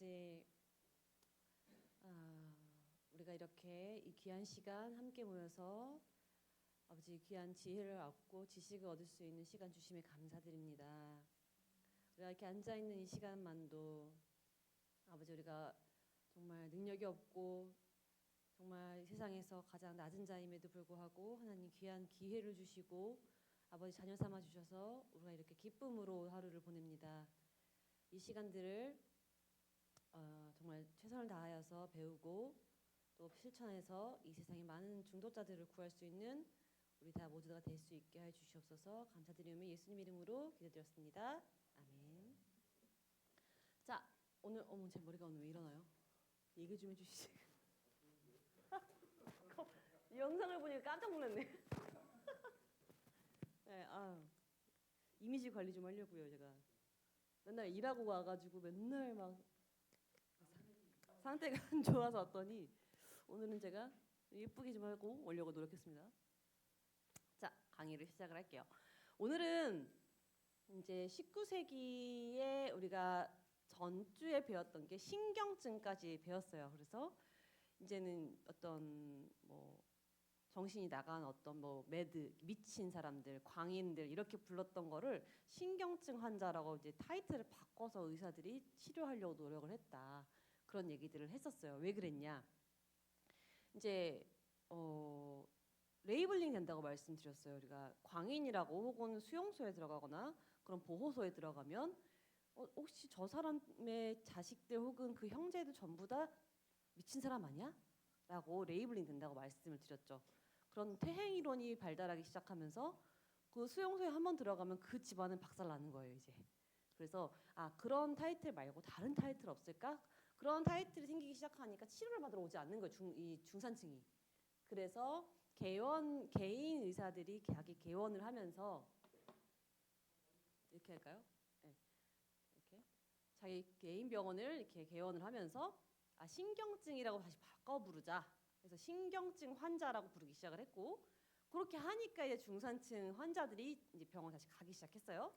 아버지, 우리가 이렇게 이 귀한 시간 함께 모여서 아버지 귀한 지혜를 얻고 지식을 얻을 수 있는 시간 주심에 감사드립니다. 우리가 이렇게 앉아 있는 이 시간만도 아버지 우리가 정말 능력이 없고 정말 세상에서 가장 낮은 자임에도 불구하고 하나님 귀한 기회를 주시고 아버지 자녀 삼아 주셔서 우리가 이렇게 기쁨으로 하루를 보냅니다. 이 시간들을 정말 최선을 다하여서 배우고 또 실천해서 이 세상의 많은 중독자들을 구할 수 있는 우리 다 모두가 될 수 있게 해 주시옵소서. 감사드리며 예수님 이름으로 기도드렸습니다. 아멘. 자, 오늘 어머 제 머리가 오늘 왜 이러나요? 얘기 좀 해주시지. 이 영상을 보니까 깜짝 놀랐네. 네, 이미지 관리 좀 하려고요. 제가 맨날 일하고 와가지고 맨날 막 상태가 안 좋아서 왔더니 오늘은 제가 예쁘게 좀 하고 오려고 노력했습니다. 자, 강의를 시작을 할게요. 오늘은 이제 19세기에 우리가 전주에 배웠던 게 신경증까지 배웠어요. 그래서 이제는 어떤 뭐 정신이 나간 어떤 뭐 매드 미친 사람들, 광인들 이렇게 불렀던 거를 신경증 환자라고 이제 타이틀을 바꿔서 의사들이 치료하려고 노력을 했다. 그런 얘기들을 했었어요. 왜 그랬냐? 이제 레이블링 된다고 말씀드렸어요. 우리가 광인이라고 혹은 수용소에 들어가거나 그런 보호소에 들어가면 혹시 저 사람의 자식들 혹은 그 형제들 전부 다 미친 사람 아니야? 라고 레이블링 된다고 말씀을 드렸죠. 그런 퇴행 이론이 발달하기 시작하면서 그 수용소에 한번 들어가면 그 집안은 박살나는 거예요, 이제. 그래서 그런 타이틀 말고 다른 타이틀 없을까? 그런 타이틀이 생기기 시작하니까 치료를 받으러 오지 않는 거예요. 이 중산층이. 그래서 개인 의사들이 자기 개원을 하면서 이렇게 할까요? 네. 이렇게 자기 개인 병원을 이렇게 개원을 하면서 신경증이라고 다시 바꿔 부르자. 그래서 신경증 환자라고 부르기 시작을 했고 그렇게 하니까 이제 중산층 환자들이 이제 병원 다시 가기 시작했어요.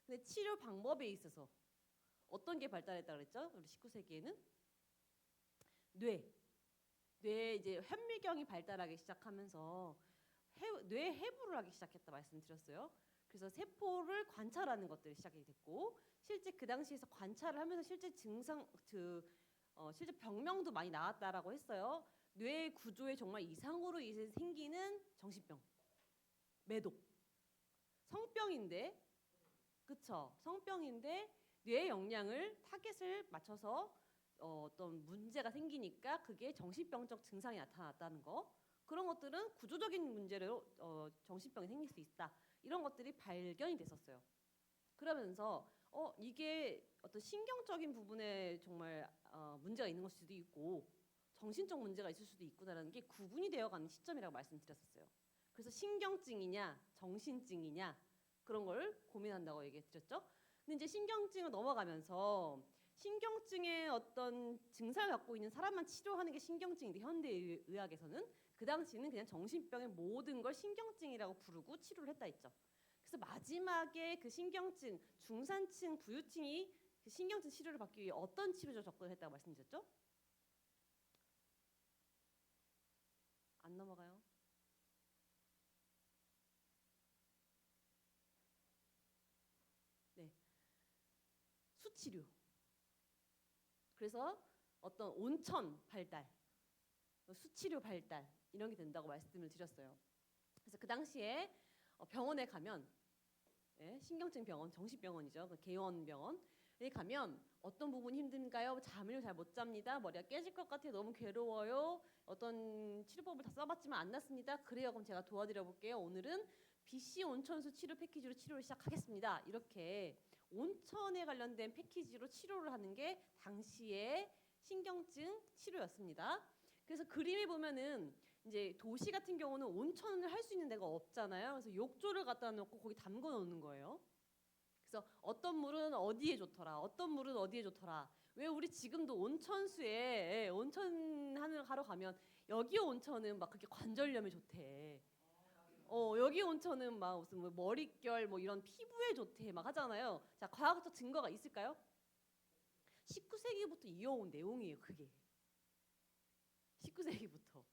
근데 치료 방법에 있어서 어떤 게 발달했다 그랬죠? 우리 19세기에는 뇌 이제 현미경이 발달하기 시작하면서 뇌 해부를 하기 시작했다 말씀드렸어요. 그래서 세포를 관찰하는 것들이 시작이 됐고 실제 그 당시에서 관찰을 하면서 실제 증상 실제 병명도 많이 나왔다라고 했어요. 뇌 구조에 정말 이상으로 생기는 정신병, 매독, 성병인데, 그쵸? 성병인데 뇌 영양을 타겟을 맞춰서 어떤 문제가 생기니까 그게 정신병적 증상이 나타났다는 거. 그런 것들은 구조적인 문제로 정신병이 생길 수 있다. 이런 것들이 발견이 됐었어요. 그러면서 이게 어떤 신경적인 부분에 정말 문제가 있는 것일 수도 있고 정신적 문제가 있을 수도 있구나라는 게 구분이 되어가는 시점이라고 말씀드렸었어요. 그래서 신경증이냐 정신증이냐 그런 걸 고민한다고 얘기했죠. 근데 이제 신경증을 넘어가면서 신경증의 어떤 증상을 갖고 있는 사람만 치료하는 게 신경증인데 현대의학에서는 그 당시는 그냥 정신병의 모든 걸 신경증이라고 부르고 치료를 했다 했죠. 그래서 마지막에 그 신경증 중산층 부유층이 그 신경증 치료를 받기 위해 어떤 치료로 접근했다고 말씀드렸죠? 안 넘어가요. 네, 수치료. 그래서 어떤 온천 발달, 수치료 발달 이런 게 된다고 말씀을 드렸어요. 그래서 그 당시에 병원에 가면 신경증 병원, 정신병원이죠. 그 개원병원에 가면 어떤 부분이 힘든가요? 잠을 잘 못 잡니다. 머리가 깨질 것 같아요. 너무 괴로워요. 어떤 치료법을 다 써봤지만 안 낫습니다. 그래요. 그럼 제가 도와드려 볼게요. 오늘은 BC 온천수 치료 패키지로 치료를 시작하겠습니다. 이렇게 온천에 관련된 패키지로 치료를 하는 게 당시의 신경증 치료였습니다. 그래서 그림에 보면은 이제 도시 같은 경우는 온천을 할 수 있는 데가 없잖아요. 그래서 욕조를 갖다 놓고 거기 담궈 놓는 거예요. 그래서 어떤 물은 어디에 좋더라, 어떤 물은 어디에 좋더라. 왜 우리 지금도 온천수에 온천 하러 가면 여기 온천은 막 그렇게 관절염에 좋대. 여기 온천은 막 무슨 뭐 머릿결 뭐 이런 피부에 좋대 막 하잖아요. 자, 과학적 증거가 있을까요? 19세기부터 이어온 내용이에요. 그게 19세기부터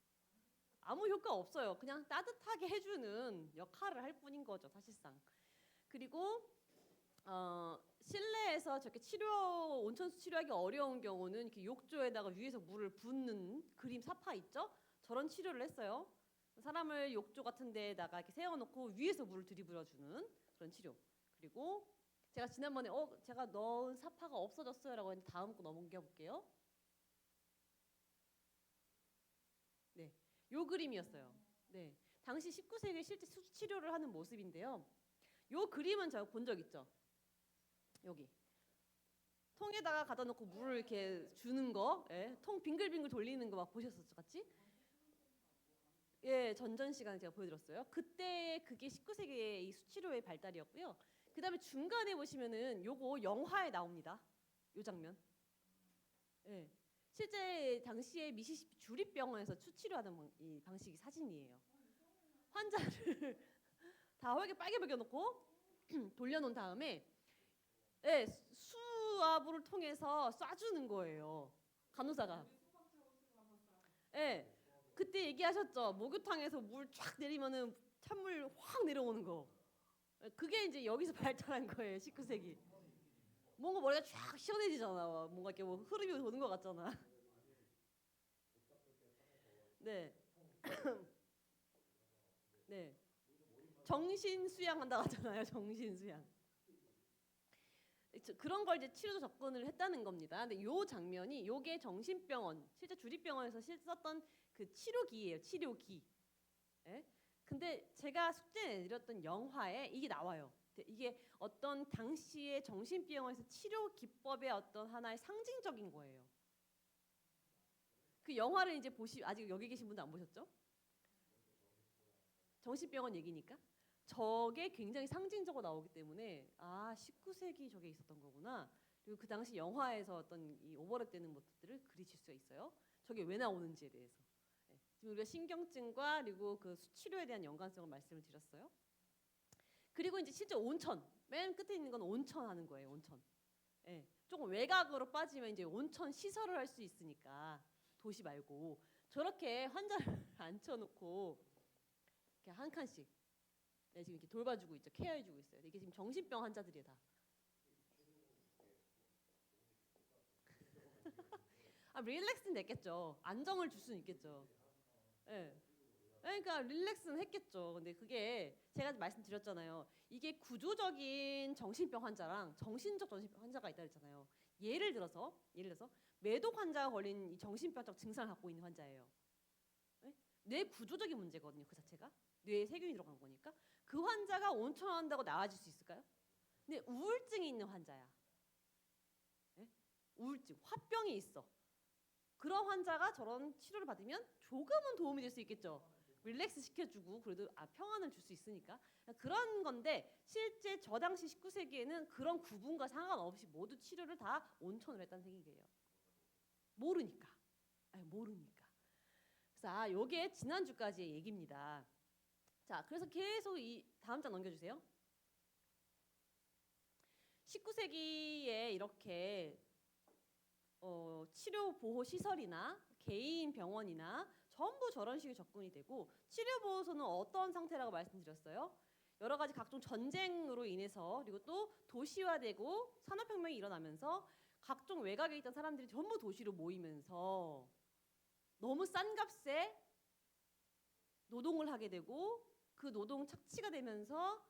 아무 효과 없어요. 그냥 따뜻하게 해주는 역할을 할 뿐인 거죠, 사실상. 그리고 실내에서 저렇게 온천수 치료하기 어려운 경우는 이렇게 욕조에다가 위에서 물을 붓는 그림 사파 있죠? 저런 치료를 했어요. 사람을 욕조 같은 데에다가 이렇게 세워놓고 위에서 물을 들이부어주는 그런 치료. 그리고 제가 지난번에 제가 넣은 사파가 없어졌어요라고 했는데 다음 거 넘겨 볼게요. 네, 요 그림이었어요. 네, 당시 19세기에 실제 수치료를 하는 모습인데요. 요 그림은 제가 본 적 있죠. 여기 통에다가 갖다 놓고 물을 이렇게 주는 거, 예, 통 빙글빙글 돌리는 거 막 보셨었죠, 같이? 예, 전전 시간에 제가 보여드렸어요. 그때 그게 19세기의 이 수치료의 발달이었고요. 그 다음에 중간에 보시면은 요거 영화에 나옵니다. 요 장면. 예, 실제 당시에 미시시피 주립병원에서 수치료하는 이 방식이 사진이에요. 환자를 다 혈액 빨개 먹여놓고 돌려놓은 다음에 예, 수압을 통해서 쏴주는 거예요. 간호사가. 예, 그때 얘기하셨죠. 목욕탕에서 물 쫙 내리면은 찬물 확 내려오는 거. 예, 그게 이제 여기서 발달한 거예요. 19세기. 뭔가 머리가 쫙 시원해지잖아. 뭔가 이렇게 뭐 흐름이 도는 것 같잖아. 네. 네. 정신 수양한다 하잖아요. 정신 수양. 그런 걸 이제 치료도 접근을 했다는 겁니다. 근데 요 장면이 요게 정신병원, 실제 주립병원에서 썼던 그 치료기예요. 치료기. 예? 근데 제가 숙제 내드렸던 영화에 이게 나와요. 이게 어떤 당시의 정신병원에서 치료 기법의 어떤 하나의 상징적인 거예요. 그 영화를 이제 아직 여기 계신 분도 안 보셨죠? 정신병원 얘기니까. 저게 굉장히 상징적으로 나오기 때문에 19세기 저게 있었던 거구나. 그리고 그 당시 영화에서 어떤 이 오버랩되는 모습들을 그리칠 수가 있어요. 저게 왜 나오는지에 대해서. 네. 지금 우리가 신경증과 그리고 그 수치료에 대한 연관성을 말씀을 드렸어요. 그리고 이제 실제 온천, 맨 끝에 있는 건 온천 하는 거예요. 온천. 네. 조금 외곽으로 빠지면 이제 온천 시설을 할 수 있으니까 도시 말고 저렇게 환자를 앉혀놓고 이렇게 한 칸씩. 네, 지금 이렇게 돌봐주고 있죠. 케어해주고 있어요. 이게 지금 정신병 환자들이에요, 다. 릴렉스는 됐겠죠. 안정을 줄 수는 있겠죠. 네. 그러니까 릴렉스는 했겠죠. 근데 그게 제가 말씀드렸잖아요. 이게 구조적인 정신병 환자랑 정신적 정신병 환자가 있다 그랬잖아요. 예를 들어서 매독 환자가 걸린 이 정신병적 증상을 갖고 있는 환자예요. 네? 뇌 구조적인 문제거든요. 그 자체가 뇌에 세균이 들어간 거니까. 그 환자가 온천한다고 나아질 수 있을까요? 근데 우울증이 있는 환자야. 네? 우울증, 화병이 있어. 그런 환자가 저런 치료를 받으면 조금은 도움이 될 수 있겠죠. 릴렉스 시켜주고 그래도 평안을 줄 수 있으니까 그런 건데 실제 저 당시 19세기에는 그런 구분과 상관없이 모두 치료를 다 온천으로 했다는 생각이에요. 모르니까. 모르니까. 그래서 요게 지난주까지의 얘기입니다. 자, 그래서 계속 이 다음 장 넘겨주세요. 19세기에 이렇게 치료 보호 시설이나 개인 병원이나 전부 저런 식의 접근이 되고 치료 보호소는 어떤 상태라고 말씀드렸어요? 여러 가지 각종 전쟁으로 인해서 그리고 또 도시화되고 산업혁명이 일어나면서 각종 외곽에 있던 사람들이 전부 도시로 모이면서 너무 싼 값에 노동을 하게 되고 그 노동 착취가 되면서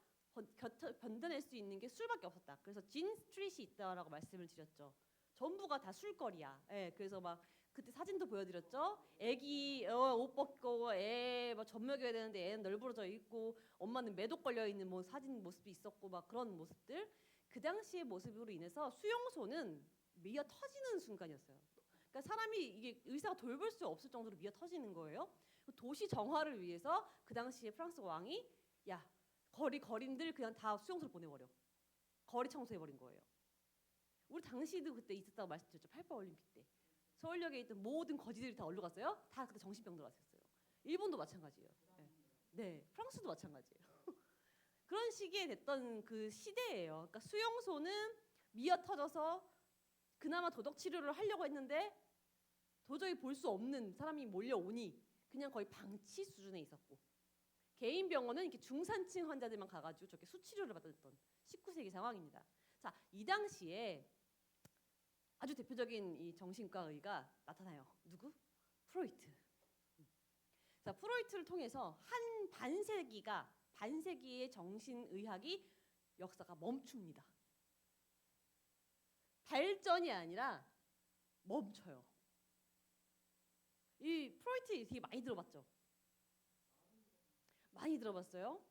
견뎌낼 수 있는 게 술밖에 없었다. 그래서 진 스트릿이 있다라고 말씀을 드렸죠. 전부가 다 술거리야. 예, 그래서 막 그때 사진도 보여드렸죠. 애기 옷 벗고 애 막 젖먹여야 되는데 애는 널브러져 있고 엄마는 매독 걸려 있는 뭐 사진 모습이 있었고 막 그런 모습들. 그 당시의 모습으로 인해서 수용소는 미어 터지는 순간이었어요. 그러니까 사람이 이게 의사가 돌볼 수 없을 정도로 미어 터지는 거예요. 도시 정화를 위해서 그 당시에 프랑스 왕이 거린들 그냥 다 수용소로 보내버려. 거리 청소해버린 거예요. 우리 당시도 그때 있었다고 말씀드렸죠. 88 올림픽 때. 서울역에 있던 모든 거지들이 다 어디로 갔어요? 다 그때 정신병 들어갔었어요. 일본도 마찬가지예요. 네, 프랑스도 마찬가지예요. 그런 시기에 됐던 그 시대예요. 그러니까 수용소는 미어 터져서 그나마 도덕 치료를 하려고 했는데 도저히 볼 수 없는 사람이 몰려오니 그냥 거의 방치 수준에 있었고, 개인 병원은 이렇게 중산층 환자들만 가가지고 저렇게 수치료를 받았던 19세기 상황입니다. 자, 이 당시에 아주 대표적인 이 정신과 의가 나타나요. 누구? 프로이트. 자, 프로이트를 통해서 한 반세기의 정신의학이 역사가 멈춥니다. 발전이 아니라 멈춰요. 이 프로이트 되게 많이 들어봤죠? 많이 들어봤어요?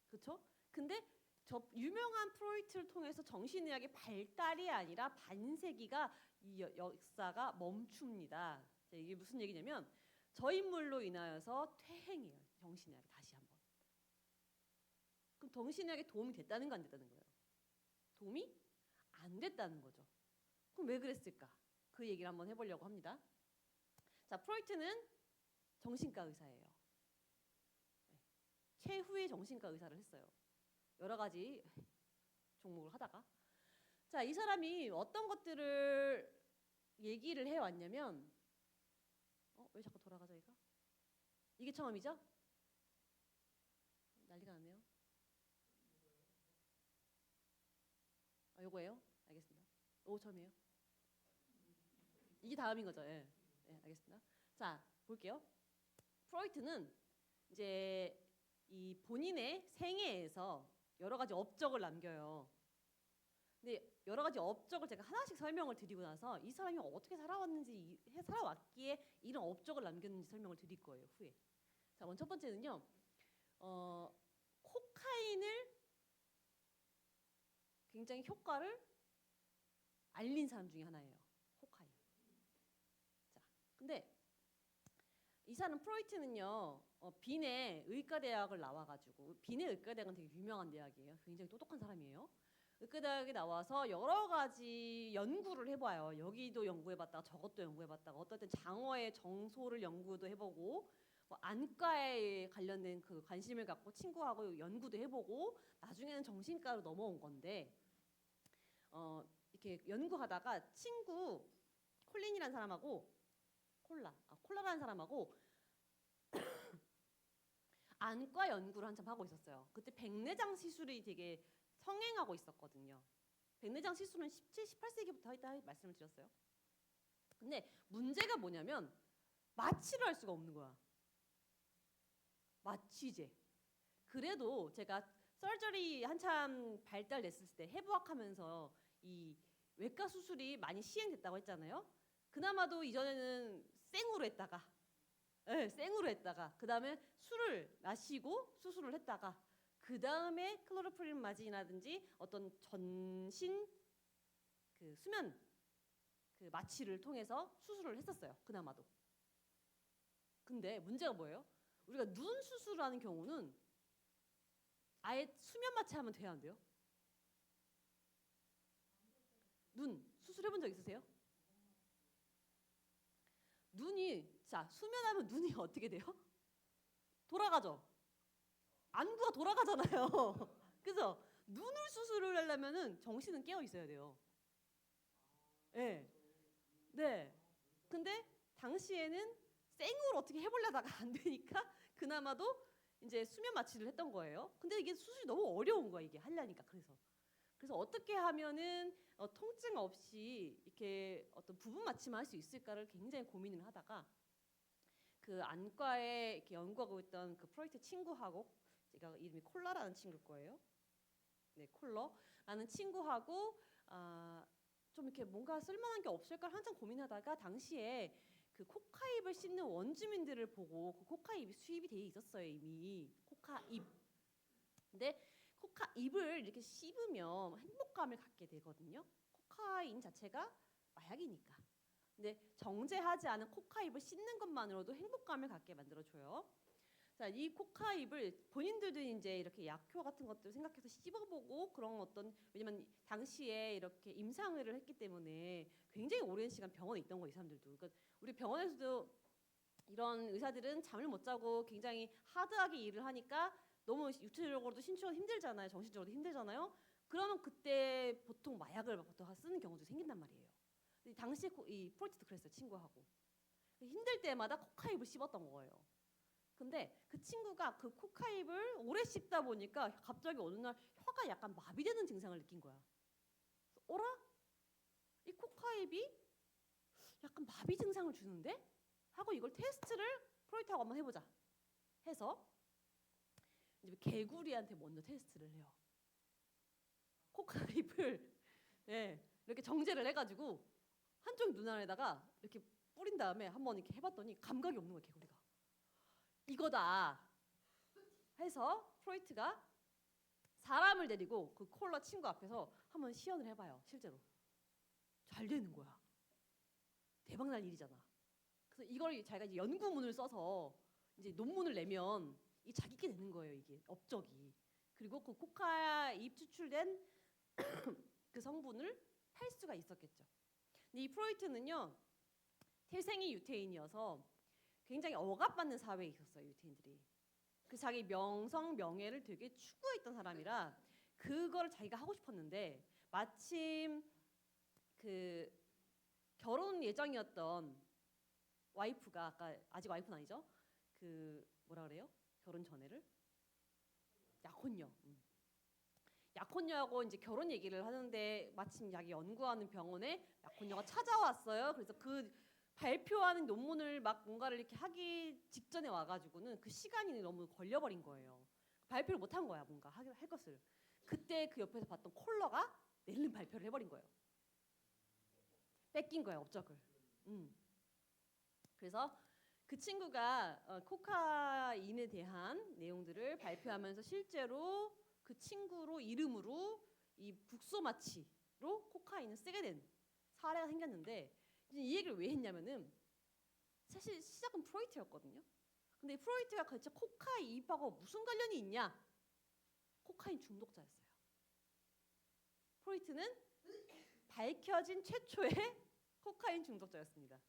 그렇죠? 근데 저 유명한 프로이트를 통해서 정신의학의 발달이 아니라 반세기가 이 역사가 멈춥니다. 자, 이게 무슨 얘기냐면 저 인물로 인하여서 퇴행이에요. 정신의학이 다시 한번. 그럼 정신의학에 도움이 됐다는 거 안 됐다는 거예요? 도움이 안 됐다는 거죠. 그럼 왜 그랬을까? 그 얘기를 한번 해보려고 합니다. 자, 프로이트는 정신과 의사예요. 최후의 정신과 의사를 했어요. 여러 가지 종목을 하다가. 자, 이 사람이 어떤 것들을 얘기를 해왔냐면, 왜 자꾸 돌아가죠, 이거? 이게 처음이죠? 난리가 났네요. 요거예요? 알겠습니다. 처음이에요. 이게 다음인 거죠? 예. 네, 알겠습니다. 자, 볼게요. 프로이트는 이제 이 본인의 생애에서 여러 가지 업적을 남겨요. 근데 여러 가지 업적을 제가 하나씩 설명을 드리고 나서 이 사람이 어떻게 살아왔는지, 살아왔기에 이런 업적을 남겼는지 설명을 드릴 거예요, 후에. 자, 먼저 첫 번째는요. 코카인을 굉장히 효과를 알린 사람 중에 하나예요. 코카인. 자, 근데 이 사람 프로이트는요. 빈의 의과대학을 나와가지고, 빈의 의과대학은 되게 유명한 대학이에요. 굉장히 똑똑한 사람이에요. 의과대학에 나와서 여러 가지 연구를 해봐요. 여기도 연구해봤다가 저것도 연구해봤다가, 어떨 땐 장어의 정소를 연구도 해보고, 안과에 관련된 그 관심을 갖고 친구하고 연구도 해보고, 나중에는 정신과로 넘어온 건데, 이렇게 연구하다가 친구 콜린이라는 사람하고 콜라라는 사람하고 안과 연구를 한참 하고 있었어요. 그때 백내장 시술이 되게 성행하고 있었거든요. 백내장 시술은 17, 18세기부터 했다 말씀을 드렸어요. 근데 문제가 뭐냐면 마취를 할 수가 없는 거야. 마취제. 그래도 제가 서저리 한참 발달됐을 때 해부학하면서 이 외과 수술이 많이 시행됐다고 했잖아요. 그나마도 이전에는 생으로 했다가, 생으로 했다가, 그 다음에 술을 마시고 수술을 했다가, 그 다음에 클로로프리마진이라든지 어떤 전신 그 수면 그 마취를 통해서 수술을 했었어요. 그나마도. 근데 문제가 뭐예요? 우리가 눈 수술하는 경우는 아예 수면 마취하면 돼야 안 돼요? 눈 수술해본 적 있으세요? 자, 수면하면 눈이 어떻게 돼요? 돌아가죠. 안구가 돌아가잖아요. 그래서 눈을 수술을 하려면은 정신은 깨어 있어야 돼요. 네. 네. 근데 당시에는 생으로 어떻게 해보려다가 안 되니까 그나마도 이제 수면 마취를 했던 거예요. 근데 이게 수술이 너무 어려운 거야, 이게 하려니까. 그래서 어떻게 하면은 통증 없이 이렇게 어떤 부분 마취만 할 수 있을까를 굉장히 고민을 하다가, 그 안과에 이렇게 연구하고 있던 그 프로이트 친구하고, 제가 이름이 콜라라는 친구일 거예요. 네, 콜러라는 친구하고 좀 이렇게 뭔가 쓸만한 게 없을까 한참 고민하다가, 당시에 그 코카잎을 씹는 원주민들을 보고, 그 코카잎이 수입이 돼 있었어요, 이미. 코카잎. 근데 코카잎을 이렇게 씹으면 행복감을 갖게 되거든요. 코카인 자체가 마약이니까. 근데 정제하지 않은 코카잎을 씹는 것만으로도 행복감을 갖게 만들어줘요. 자, 이 코카잎을 본인들도 이제 이렇게 약효 같은 것들 생각해서 씹어보고, 그런 어떤, 왜냐면 당시에 이렇게 임상을 했기 때문에 굉장히 오랜 시간 병원에 있던 거, 이 사람들도. 그러니까 우리 병원에서도 이런 의사들은 잠을 못 자고 굉장히 하드하게 일을 하니까 너무 육체적으로도 신체적으로 힘들잖아요. 정신적으로도 힘들잖아요. 그러면 그때 보통 마약을 보통 쓰는 경우도 생긴단 말이에요. 당시에 이 프로이트도 그랬어요. 친구하고. 힘들 때마다 코카잎을 씹었던 거예요. 근데 그 친구가 그 코카잎을 오래 씹다 보니까 갑자기 어느 날 혀가 약간 마비되는 증상을 느낀 거야. 어라? 이 코카잎이 약간 마비 증상을 주는데? 하고 이걸 테스트를 프로이트하고 한번 해보자 해서 이제 개구리한테 먼저 테스트를 해요. 코카잎을 이렇게 정제를 해가지고 한쪽 눈 안에다가 이렇게 뿌린 다음에 한번 이렇게 해봤더니 감각이 없는 거야, 개구리가. 이거다 해서 프로이트가 사람을 데리고 그 콜러 친구 앞에서 한번 시연을 해봐요. 실제로 잘 되는 거야. 대박날 일이잖아. 그래서 이걸 자기가 이제 연구문을 써서 이제 논문을 내면 이 자기게 되는 거예요. 이게 업적이. 그리고 그 코카잎 추출된 그 성분을 팔 수가 있었겠죠. 근데 이 프로이트는요, 태생이 유태인이어서 굉장히 억압받는 사회에 있었어요. 유태인들이. 그 자기 명성 명예를 되게 추구했던 사람이라 그걸 자기가 하고 싶었는데 마침 그 결혼 예정이었던 와이프가, 아까 아직 와이프는 아니죠? 그 뭐라 그래요? 결혼 전에를 약혼녀. 약혼녀하고 이제 결혼 얘기를 하는데 마침 자기 연구하는 병원에 약혼녀가 찾아왔어요. 그래서 그 발표하는 논문을 막 뭔가를 이렇게 하기 직전에 와가지고는 그 시간이 너무 걸려버린 거예요. 발표를 못한 거야, 뭔가 할 것을. 그때 그 옆에서 봤던 콜러가 낼름 발표를 해버린 거예요. 뺏긴 거예요, 업적을. 그래서 그 친구가 코카인에 대한 내용들을 발표하면서 실제로 그 친구로 이름으로 이 북소마취로 코카인을 쓰게 된 사례가 생겼는데, 이 얘기를 왜 했냐면은 사실 시작은 프로이트였거든요. 근데 프로이트가 도대체 코카인하고 무슨 관련이 있냐? 코카인 중독자였어요. 프로이트는 밝혀진 최초의 코카인 중독자였습니다.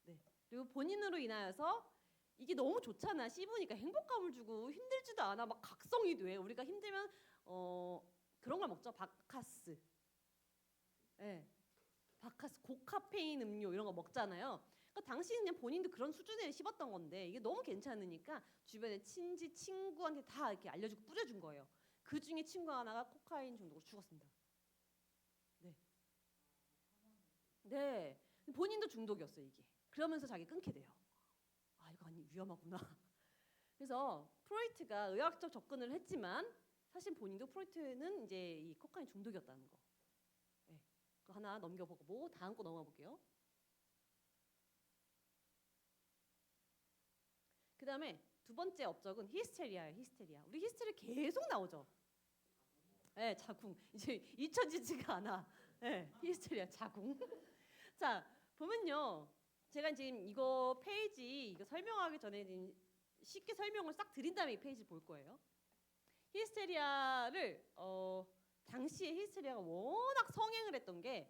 네. 그리고 본인으로 인하여서 이게 너무 좋잖아. 씹으니까 행복감을 주고 힘들지도 않아. 막 각성이 돼. 우리가 힘들면 그런 걸 먹죠. 바카스. 네. 바카스 고카페인 음료 이런 거 먹잖아요. 그러니까 당시는 그냥 본인도 그런 수준에 씹었던 건데 이게 너무 괜찮으니까 주변에 친구한테 다 이렇게 알려주고 뿌려준 거예요. 그 중에 친구 하나가 코카인 중독으로 죽었습니다. 네. 네. 본인도 중독이었어요, 이게. 그러면서 자기 끊게 돼요. 아, 이거 아니 위험하구나. 그래서 프로이트가 의학적 접근을 했지만 사실 본인도 프로이트는 이제 이 코카인 중독이었다는 거. 네. 그거 하나 넘겨보고 다음 거 넘어가 볼게요. 그 다음에 두 번째 업적은 히스테리아예요. 히스테리아. 우리 히스테리 계속 나오죠. 네, 자궁. 이제 잊혀지지가 않아. 네, 히스테리아 자궁. 자, 보면요. 제가 지금 이거 페이지 이거 설명하기 전에 쉽게 설명을 싹 드린 다음에 이 페이지 볼 거예요. 히스테리아를 당시에 히스테리아가 워낙 성행을 했던 게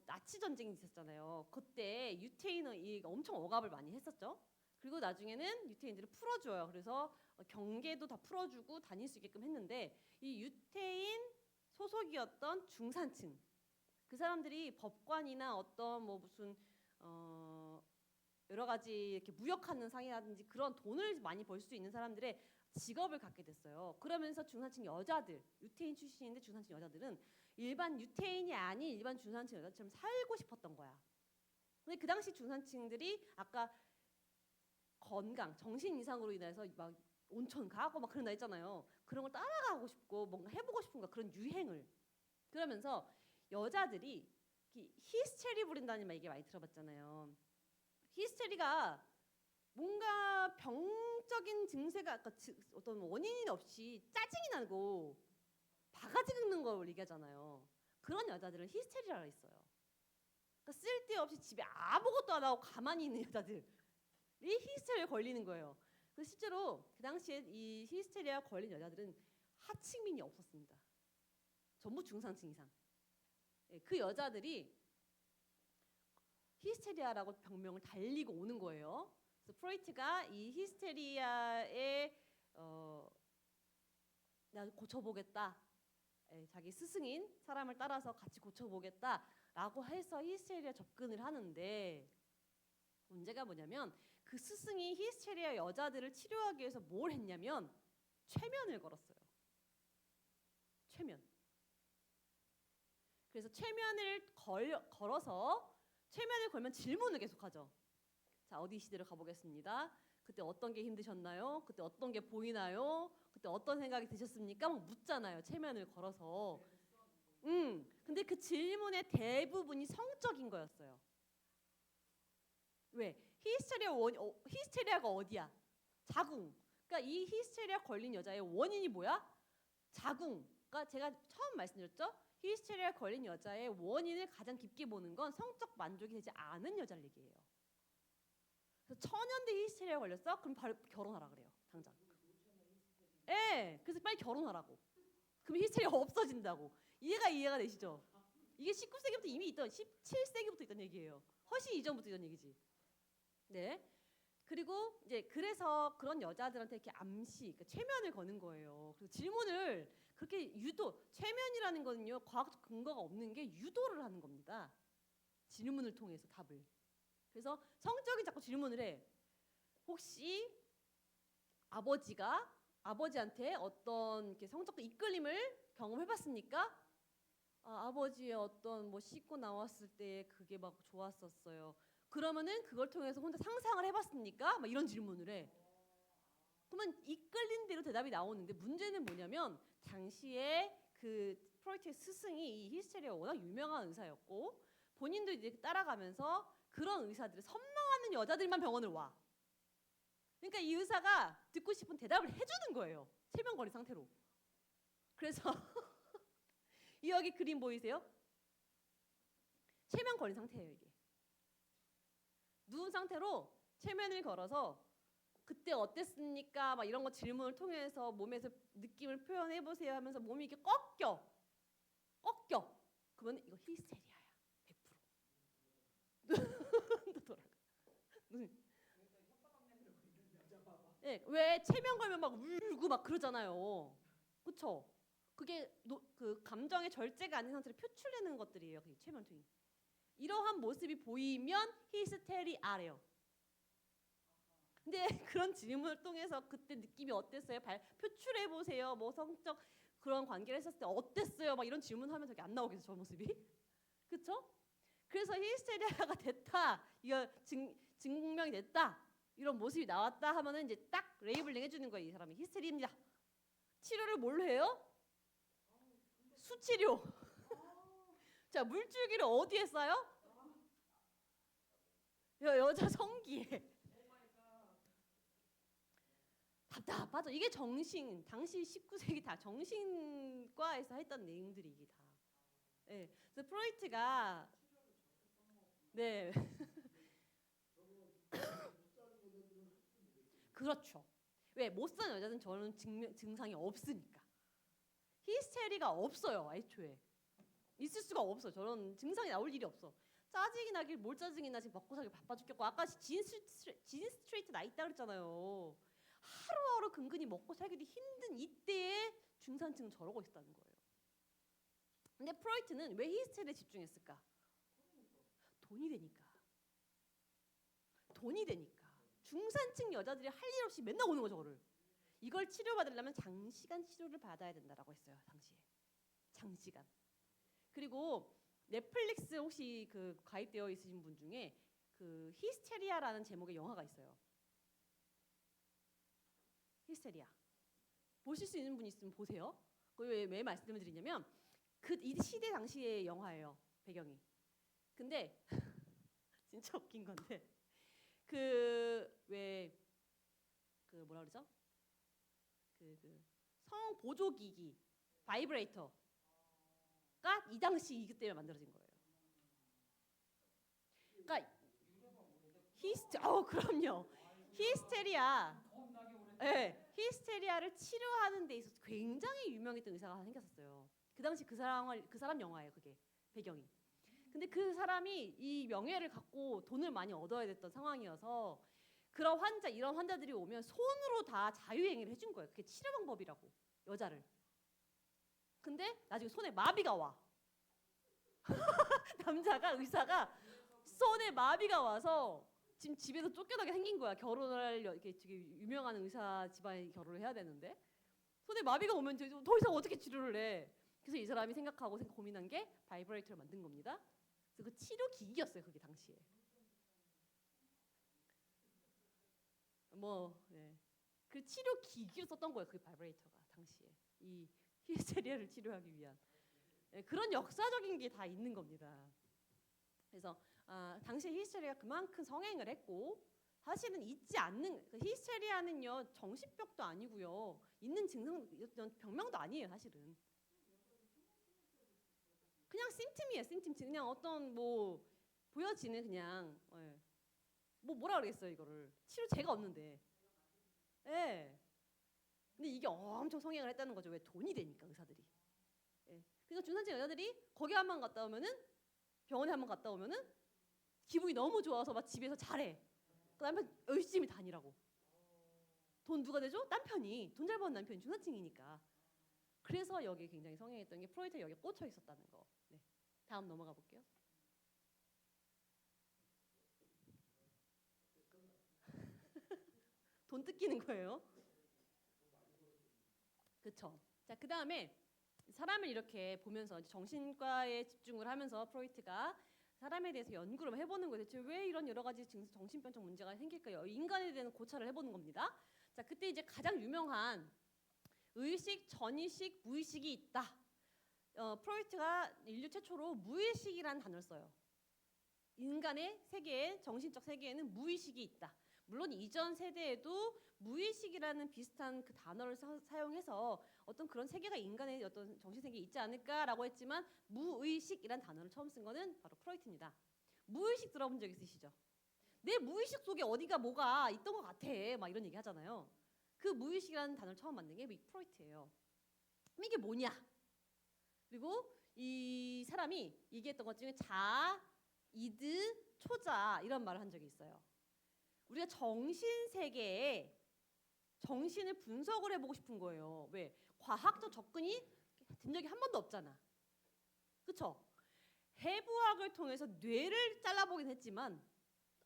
나치 전쟁이 있었잖아요. 그때 유태인이 엄청 억압을 많이 했었죠. 그리고 나중에는 유태인들을 풀어줘요. 그래서 경계도 다 풀어주고 다닐 수 있게끔 했는데 이 유태인 소속이었던 중산층 그 사람들이 법관이나 어떤 뭐 무슨 여러 가지 이렇게 무역하는 상이라든지 그런 돈을 많이 벌 수 있는 사람들의 직업을 갖게 됐어요. 그러면서 중산층 여자들, 유태인 출신인데 중산층 여자들은 일반 유태인이 아닌 일반 중산층 여자처럼 살고 싶었던 거야. 근데 그 당시 중산층들이 아까 건강, 정신 이상으로 인해서 막 온천 가고 막 그런 나 있잖아요. 그런 걸 따라가고 싶고 뭔가 해보고 싶은 거 그런 유행을. 그러면서 여자들이 히스테리 부린다는 말 이게 많이 들어봤잖아요. 히스테리가 뭔가 병적인 증세가 어떤 원인 없이 짜증이 나고 바가지 긁는 걸 얘기하잖아요. 그런 여자들을 히스테리라고 했어요. 그러니까 쓸데없이 집에 아무것도 안 하고 가만히 있는 여자들이 히스테리에 걸리는 거예요. 그래서 실제로 그 당시에 이 히스테리아 걸린 여자들은 하층민이 없었습니다. 전부 중산층 이상. 그 여자들이 히스테리아라고 병명을 달리고 오는 거예요. 그래서 프로이트가 이 히스테리아에 나 고쳐보겠다. 자기 스승인 사람을 따라서 같이 고쳐보겠다 라고 해서 히스테리아 접근을 하는데 문제가 뭐냐면 그 스승이 히스테리아 여자들을 치료하기 위해서 뭘 했냐면 최면을 걸었어요. 최면. 그래서 최면을 걸어서 최면을 걸면 질문을 계속하죠. 자, 어디 시대로 가보겠습니다. 그때 어떤 게 힘드셨나요? 그때 어떤 게 보이나요? 그때 어떤 생각이 드셨습니까? 막 묻잖아요. 최면을 걸어서. 근데 그 질문의 대부분이 성적인 거였어요. 왜? 히스테리아가 어디야? 자궁. 그러니까 이 히스테리아 걸린 여자의 원인이 뭐야? 자궁. 그러니까 제가 처음 말씀드렸죠? 히스테리아 걸린 여자의 원인을 가장 깊게 보는 건 성적 만족이 되지 않은 여자를 얘기해요. 그래서 천연대 히스테리아 걸렸어? 그럼 바로 결혼하라 그래요. 당장. 예. 그래서 빨리 결혼하라고. 그럼 히스테리아가 없어진다고. 이해가 되시죠? 이게 19세기부터 이미 있던 17세기부터 있던 얘기예요. 훨씬 이전부터 있던 얘기지. 네. 그리고 이제 그래서 그런 여자들한테 이렇게 암시, 그러니까 최면을 거는 거예요. 그래서 질문을 그렇게 최면이라는 거는요, 과학적 근거가 없는 게 유도를 하는 겁니다. 질문을 통해서 답을. 그래서 성적인 자꾸 질문을 해. 혹시 아버지한테 어떤 이렇게 성적 이끌림을 경험해봤습니까? 아버지의 어떤 뭐 씻고 나왔을 때 그게 막 좋았었어요. 그러면은 그걸 통해서 혼자 상상을 해봤습니까? 막 이런 질문을 해. 그러면 이끌린 대로 대답이 나오는데 문제는 뭐냐면 당시에 그 프로이트의 스승이 이 히스테리아가 워낙 유명한 의사였고 본인도 이제 따라가면서 그런 의사들을 선망하는 여자들만 병원을 와. 그러니까 이 의사가 듣고 싶은 대답을 해주는 거예요. 최면 걸린 상태로. 그래서 여기 그림 보이세요? 최면 걸린 상태예요, 이게. 누운 상태로 최면을 걸어서 그때 어땠습니까? 막 이런 거 질문을 통해서 몸에서 느낌을 표현해 보세요 하면서 몸이 이렇게 꺾여. 그러면 이거 히스테리아야. 100%. 또 돌아가. 네, 왜 체면 걸면 막 울고 막 그러잖아요. 그렇죠? 그게 그 감정의 절제가 아닌 상태로 표출되는 것들이에요. 그게 체면통이. 이러한 모습이 보이면 히스테리아래요. 근데 그런 질문을 통해서 그때 느낌이 어땠어요? 표출해 보세요. 뭐 성적 그런 관계를 했었을 때 어땠어요? 막 이런 질문하면 저게 안 나오겠죠, 저 모습이. 그렇죠? 그래서 히스테리아가 됐다. 이거 증명이 됐다. 이런 모습이 나왔다 하면은 이제 딱 레이블링 해주는 거예요. 이 사람이 히스테리입니다. 치료를 뭘로 해요? 수치료. 자, 물줄기를 어디에 써요? 여자 성기에. 답답하죠. 이게 당시 19세기 다 정신과에서 했던 내용들이 이게 다. 네. 그래서 프로이트가 네. 그렇죠. 왜 못 사는 여자는 저는 증상이 없으니까. 히스테리가 없어요. 애초에. 있을 수가 없어. 저런 증상이 나올 일이 없어. 짜증이 나길 뭘 짜증이 나 지금 먹고 살기 바빠 죽겠고 아까 진 스트레이트 나 있다 그랬잖아요. 하루하루 근근히 먹고 살기도 힘든 이때에 중산층은 저러고 있다는 거예요. 근데 프로이트는 왜 히스테리에 집중했을까? 돈이 되니까. 중산층 여자들이 할 일 없이 맨날 오는 거죠, 저를. 이걸 치료받으려면 장시간 치료를 받아야 된다라고 했어요, 당시에. 장시간. 그리고 넷플릭스 혹시 그 가입되어 있으신 분 중에 그 히스테리아라는 제목의 영화가 있어요. 히스테리아. 보실 수 있는 분 있으면 보세요. 왜 말씀을 드리냐면 이 시대 당시의 영화예요, 배경이. 근데 진짜 웃긴 건데 뭐라 그러죠? 성 보조기기 바이브레이터가 이 당시 이기 때문에 만들어진 거예요. 그러니까 그럼요. 히스테리아를 치료하는 데 있어서 굉장히 유명했던 의사가 하나 생겼었어요. 그 당시 그 사람 영화예요, 그게 배경이. 근데 그 사람이 이 명예를 갖고 돈을 많이 얻어야 됐던 상황이어서 이런 환자들이 오면 손으로 다 자유행위를 해준 거예요. 그게 치료 방법이라고, 여자를. 근데 나중에 손에 마비가 와. 남자가 의사가 손에 마비가 와서 지금 집에서 쫓겨나게 생긴 거야. 결혼을 이렇게 되게 유명한 의사 집안에 결혼을 해야 되는데 손에 마비가 오면 더 이상 어떻게 치료를 해? 그래서 이 사람이 생각하고 고민한 게 바이브레이터를 만든 겁니다. 그래서 그 치료 기기였어요. 그게 당시에. 뭐, 네. 그 치료 기기로 썼던 거예요. 그게 바이브레이터가 당시에 이 히스테리아를 치료하기 위한. 네, 그런 역사적인 게 다 있는 겁니다. 그래서 당시에 히스테리아가 그만큼 성행을 했고 사실은 있지 않는 그 히스테리아는요 정신병도 아니고요 있는 증상 병명도 아니에요 사실은. 그냥 심틈이에요. 심틈. 그냥 어떤 뭐 보여지는 그냥 뭐라 그러겠어요 이거를. 치료제가 없는데. 예. 근데 이게 엄청 성행을 했다는 거죠. 왜? 돈이 되니까 의사들이. 예. 그래서 중산층 여자들이 거기 한 번 갔다 오면은 병원에 한 번 갔다 오면은 기분이 너무 좋아서 막 집에서 잘해. 그 남편 열심히 다니라고. 돈 누가 내줘? 남편이. 돈 잘 버는 남편이 중산층이니까. 그래서 여기 굉장히 성행했던 게 프로이트 여기에 꽂혀 있었다는 거. 네. 다음 넘어가 볼게요. 돈 뜯기는 거예요. 그렇죠. 자, 그다음에 사람을 이렇게 보면서 정신과에 집중을 하면서 프로이트가 사람에 대해서 연구를 해보는 거예요. 대체 왜 이런 여러 가지 정신병적 문제가 생길까요? 인간에 대한 고찰을 해보는 겁니다. 자, 그때 이제 가장 유명한 의식, 전의식, 무의식이 있다. 프로이트가 인류 최초로 무의식이라는 단어를 써요. 인간의 세계에, 정신적 세계에는 무의식이 있다. 물론 이전 세대에도 무의식이라는 비슷한 그 단어를 사용해서 어떤 그런 세계가 인간의 어떤 정신 세계에 있지 않을까라고 했지만 무의식이라는 단어를 처음 쓴 거는 바로 프로이트입니다. 무의식 들어본 적 있으시죠? 내 무의식 속에 어디가 뭐가 있던 것 같아. 막 이런 얘기 하잖아요. 그 무의식이라는 단어를 처음 만든 게 프로이트예요. 그럼 이게 뭐냐? 그리고 이 사람이 얘기했던 것 중에 자, 이드, 초자 이런 말을 한 적이 있어요. 우리가 정신 세계에 정신을 분석을 해보고 싶은 거예요. 왜? 과학적 접근이 된 적이 한 번도 없잖아. 그렇죠? 해부학을 통해서 뇌를 잘라보긴 했지만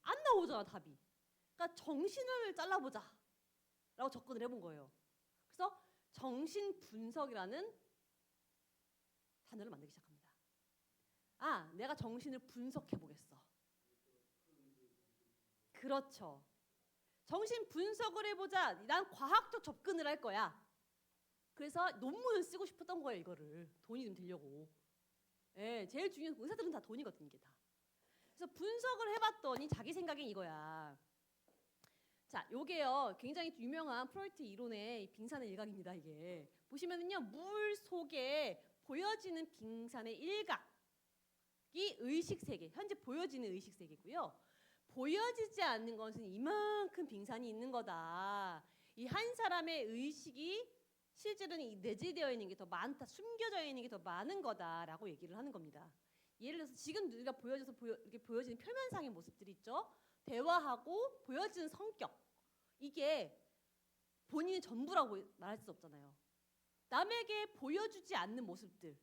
안 나오잖아 답이. 그러니까 정신을 잘라보자 라고 접근을 해본 거예요. 그래서 정신 분석이라는 단어를 만들기 시작합니다. 내가 정신을 분석해 보겠어. 그렇죠. 정신 분석을 해보자. 난 과학적 접근을 할 거야. 그래서 논문을 쓰고 싶었던 거예요. 이거를 돈이 좀 들려고. 예, 제일 중요한 의사들은 다 돈이거든요. 이게 다. 그래서 분석을 해봤더니 자기 생각엔 이거야. 자, 요게요 굉장히 유명한 프로이트 이론의 빙산의 일각입니다. 이게 보시면은요 물 속에 보여지는 빙산의 일각이 의식 세계, 현재 보여지는 의식 세계고요. 보여지지 않는 것은 이만큼 빙산이 있는 거다. 이 한 사람의 의식이 실제로는 내재되어 있는 게 더 많다, 숨겨져 있는 게 더 많은 거다라고 얘기를 하는 겁니다. 예를 들어서 지금 우리가 이렇게 보여지는 표면상의 모습들이 있죠. 대화하고 보여지는 성격. 이게 본인의 전부라고 말할 수 없잖아요. 남에게 보여주지 않는 모습들.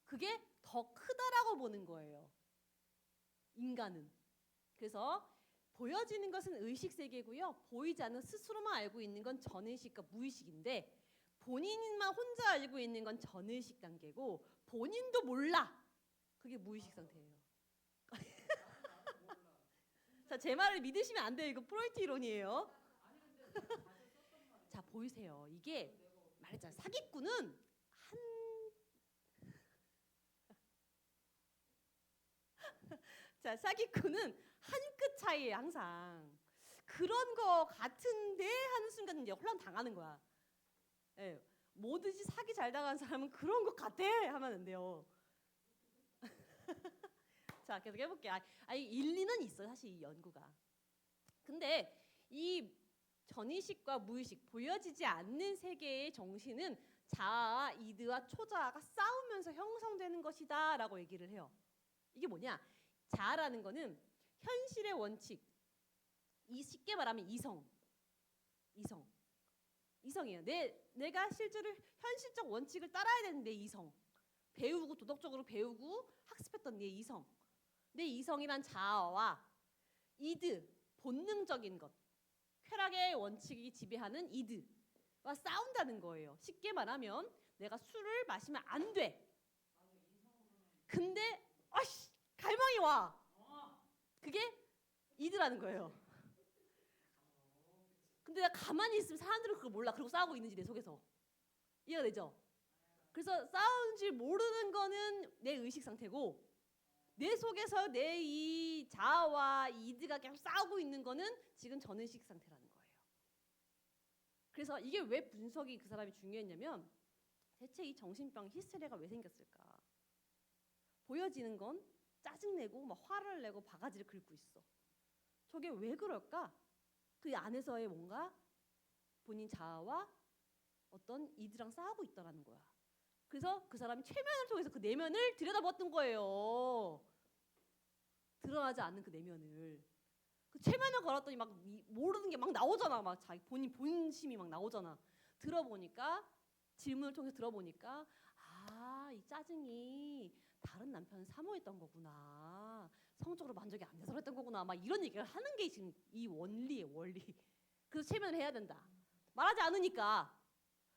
그게 더 크다라고 보는 거예요. 인간은. 그래서 보여지는 것은 의식 세계고요. 보이지 않는 스스로만 알고 있는 건 전의식과 무의식인데 본인만 혼자 알고 있는 건 전의식 단계고 본인도 몰라. 그게 무의식 상태예요. 자, 제 말을 믿으시면 안 돼요. 이거 프로이트 이론이에요. 자, 보이세요. 이게 말했잖아. 사기꾼은 자, 사기꾼은 한 끗 차이에 항상 그런 거 같은데 하는 순간 이제 혼란 당하는 거야. 예, 뭐든지 사기 잘 당한 사람은 그런 것 같아 하면 안 돼요. 자, 계속 해볼게요. 일리는 있어요. 사실 이 연구가. 근데 이 전의식과 무의식, 보여지지 않는 세계의 정신은 자아, 이드와 초자아가 싸우면서 형성되는 것이다 라고 얘기를 해요. 이게 뭐냐? 자아라는 거는 현실의 원칙, 쉽게 말하면 이성이에요. 내가 실제로 현실적 원칙을 따라야 되는데 이성. 배우고 도덕적으로 배우고 학습했던 내 이성, 내 이성이란 자아와 이드, 본능적인 것, 쾌락의 원칙이 지배하는 이드와 싸운다는 거예요. 쉽게 말하면 내가 술을 마시면 안 돼. 근데 아씨 갈망이 와. 그게 이드라는 거예요. 근데 내가 가만히 있으면 사람들은 그걸 몰라. 그리고 싸우고 있는지 내 속에서. 이해가 되죠? 그래서 싸우는지 모르는 거는 내 의식 상태고 내 속에서 내 이 자아와 이드가 계속 싸우고 있는 거는 지금 전의식 상태라는 거예요. 그래서 이게 왜 분석이 그 사람이 중요했냐면 대체 이 정신병 히스테리가 왜 생겼을까? 보여지는 건 짜증내고 막 화를 내고 바가지를 긁고 있어. 저게 왜 그럴까? 그 안에서의 뭔가 본인 자아와 어떤 이드랑 싸우고 있다라는 거야. 그래서 그 사람이 최면을 통해서 그 내면을 들여다봤던 거예요. 드러나지 않는 그 내면을. 그 최면을 걸었더니 막 모르는 게 막 나오잖아. 막 자기 본인 본심이 막 나오잖아. 들어보니까 질문을 통해서 들어보니까 이 짜증이 다른 남편을 사모했던 거구나. 성적으로 만족이 안 돼서 그랬던 거구나. 막 이런 얘기를 하는 게 지금 이 원리의 원리. 그래서 최면을 해야 된다. 말하지 않으니까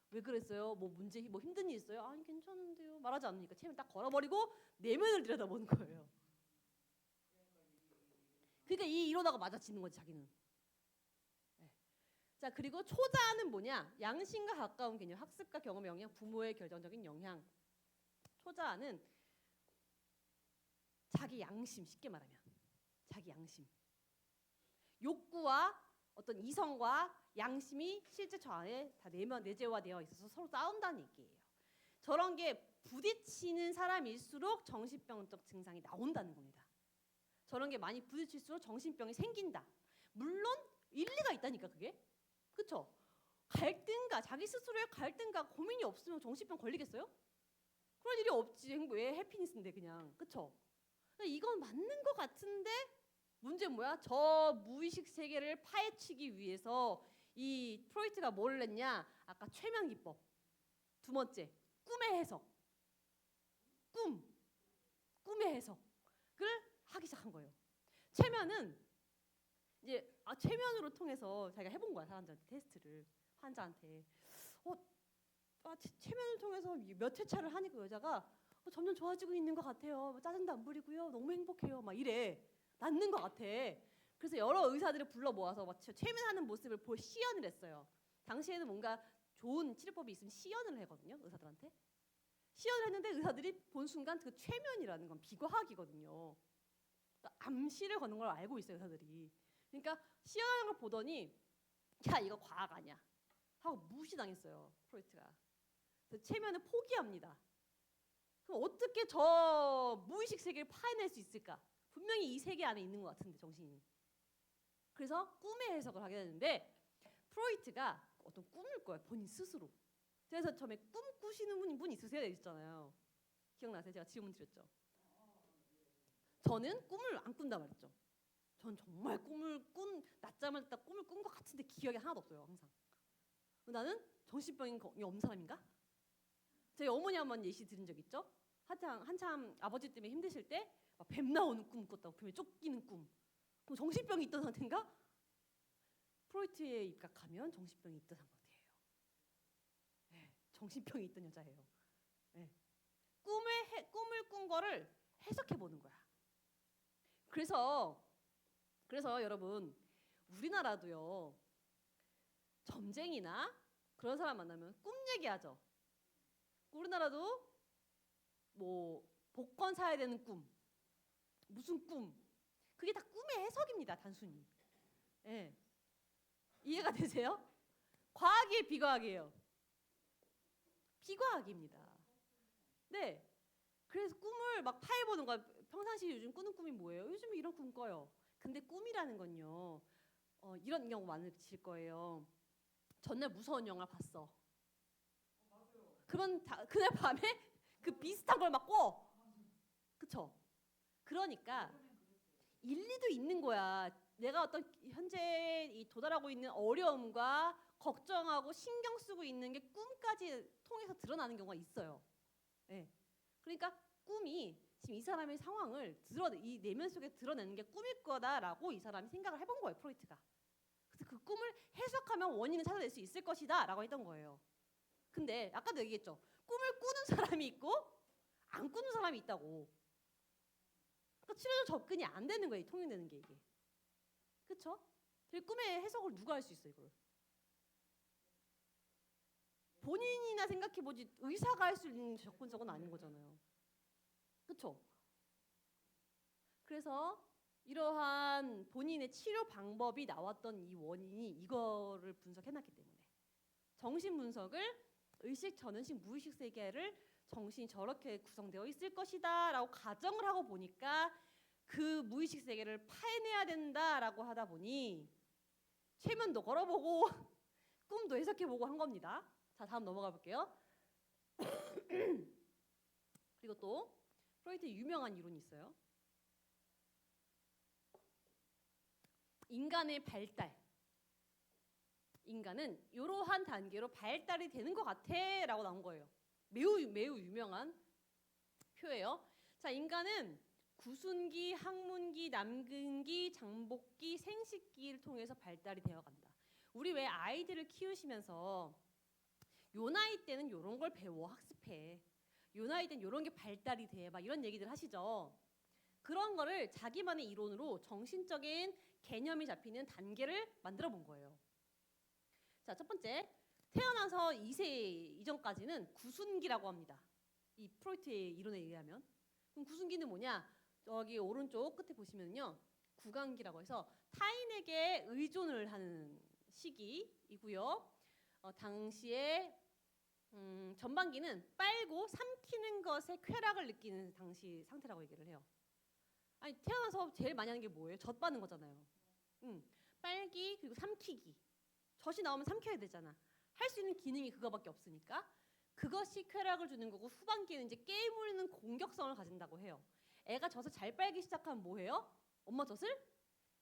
왜 그랬어요? 뭐 문제 뭐 힘든 일 있어요? 아니 괜찮은데요. 말하지 않으니까 체면 딱 걸어버리고 내면을 들여다보는 거예요. 그러니까 이러다가 맞아치는 거지 자기는. 네. 자 그리고 초자는 뭐냐? 양심과 가까운 개념, 학습과 경험의 영향, 부모의 결정적인 영향. 초자는 자기 양심, 쉽게 말하면 자기 양심. 욕구와 어떤 이성과 양심이 실제 저 안에 다 내재화되어 있어서 서로 싸운다는 얘기예요. 저런 게 부딪히는 사람일수록 정신병적 증상이 나온다는 겁니다. 저런 게 많이 부딪힐수록 정신병이 생긴다. 물론 일리가 있다니까 그게. 그쵸? 갈등과 자기 스스로의 갈등과 고민이 없으면 정신병 걸리겠어요? 그럴 일이 없지. 왜 해피니스인데 그냥. 그쵸? 이건 맞는 것 같은데 문제는 뭐야? 저 무의식 세계를 파헤치기 위해서 이 프로이트가 뭘 했냐? 아까 최면 기법. 두 번째, 꿈의 해석. 꿈의 해석을 하기 시작한 거예요. 최면은 이제 최면으로 통해서 자기가 해본 거야. 사람들한테 테스트를. 환자한테. 최면을 통해서 몇 회차를 하니까 여자가 점점 좋아지고 있는 것 같아요. 짜증도 안 부리고요. 너무 행복해요. 막 이래. 낫는 것 같아. 그래서 여러 의사들을 불러 모아서 최면하는 모습을 시연을 했어요. 당시에는 뭔가 좋은 치료법이 있으면 시연을 하거든요. 의사들한테. 시연을 했는데 의사들이 본 순간 그 최면이라는 건 비과학이거든요. 그러니까 암시를 거는 걸 알고 있어요. 의사들이. 그러니까 시연하는 걸 보더니 야 이거 과학 아니야 하고 무시당했어요. 프로이트가. 그래서 최면을 포기합니다. 그럼 어떻게 저 무의식 세계를 파해낼 수 있을까? 분명히 이 세계 안에 있는 것 같은데 정신이. 그래서 꿈의 해석을 하게 되는데 프로이트가 어떤 꿈을 꿔요. 본인 스스로. 그래서 처음에 꿈 꾸시는 분 있으세요? 있잖아요. 기억나세요? 제가 질문 드렸죠. 저는 꿈을 안 꾼다 말했죠. 전 정말 낮잠을 딱 꿈을 꾼 것 같은데 기억이 하나도 없어요. 항상. 나는 정신병이 없는 사람인가? 저희 어머니 한번 예시 들은 적 있죠? 한참 아버지 때문에 힘드실 때 뱀 나오는 꿈 꿨다고. 뱀에 쫓기는 꿈. 그럼 정신병이 있던 상태인가? 프로이트에 입각하면 정신병이 있던 상태예요. 네, 정신병이 있던 여자예요. 네. 꿈을 꾼 거를 해석해 보는 거야. 그래서 여러분 우리나라도요. 점쟁이나 그런 사람 만나면 꿈 얘기하죠. 우리나라도 뭐 복권 사야 되는 꿈, 무슨 꿈, 그게 다 꿈의 해석입니다. 단순히. 네. 이해가 되세요? 과학이에요, 비과학이에요? 비과학입니다. 네. 그래서 꿈을 막 파해보는 거야. 평상시에 요즘 꾸는 꿈이 뭐예요? 요즘 이런 꿈 꿔요. 근데 꿈이라는 건요. 이런 경우 많으실 거예요. 전날 무서운 영화 봤어. 그런 그날 밤에 그 비슷한 걸 막 꿔. 그쵸? 그러니까 일리도 있는 거야. 내가 어떤 현재 도달하고 있는 어려움과 걱정하고 신경 쓰고 있는 게 꿈까지 통해서 드러나는 경우가 있어요. 네. 그러니까 꿈이 지금 이 사람의 상황을 이 내면 속에 드러내는 게 꿈일 거다라고 이 사람이 생각을 해본 거예요, 프로이트가. 그래서 그 꿈을 해석하면 원인을 찾아낼 수 있을 것이다라고 했던 거예요. 근데 아까도 얘기했죠. 꿈을 꾸는 사람이 있고 안 꾸는 사람이 있다고. 그러니까 치료적 접근이 안 되는 거예요, 통용되는 게 이게. 그렇죠? 꿈의 해석을 누가 할 수 있어요, 이걸? 본인이나 생각해보지 의사가 할 수 있는 접근성은 아닌 거잖아요. 그렇죠? 그래서 이러한 본인의 치료 방법이 나왔던 이 원인이 이거를 분석해놨기 때문에 정신 분석을 의식, 전의식, 무의식 세계를 정신이 저렇게 구성되어 있을 것이다 라고 가정을 하고 보니까 그 무의식 세계를 파해내야 된다라고 하다 보니 최면도 걸어보고 꿈도 해석해보고 한 겁니다. 자, 다음 넘어가 볼게요. 그리고 또 프로이트의 유명한 이론이 있어요. 인간의 발달. 인간은 이러한 단계로 발달이 되는 것 같아 라고 나온 거예요. 매우 유명한 표예요. 자, 인간은 구순기, 항문기, 남근기, 장복기, 생식기를 통해서 발달이 되어간다. 우리 왜 아이들을 키우시면서 요 나이 때는 요런 걸 배워, 학습해. 요 나이 때는 요런 게 발달이 돼. 막 이런 얘기들 하시죠. 그런 거를 자기만의 이론으로 정신적인 개념이 잡히는 단계를 만들어 본 거예요. 자, 첫 번째, 태어나서 2세 이전까지는 구순기라고 합니다. 이 프로이트의 이론에 의하면. 그럼 구순기는 뭐냐? 여기 오른쪽 끝에 보시면요, 구강기라고 해서 타인에게 의존을 하는 시기이고요. 당시에 전반기는 빨고 삼키는 것에 쾌락을 느끼는 당시 상태라고 얘기를 해요. 아니, 태어나서 제일 많이 하는 게 뭐예요? 젖 빠는 거잖아요. 빨기 그리고 삼키기. 젖이 나오면 삼켜야 되잖아. 할 수 있는 기능이 그거밖에 없으니까 그것이 쾌락을 주는 거고, 후반기는 이제 깨물는 공격성을 가진다고 해요. 애가 젖을 잘 빨기 시작하면 뭐해요? 엄마 젖을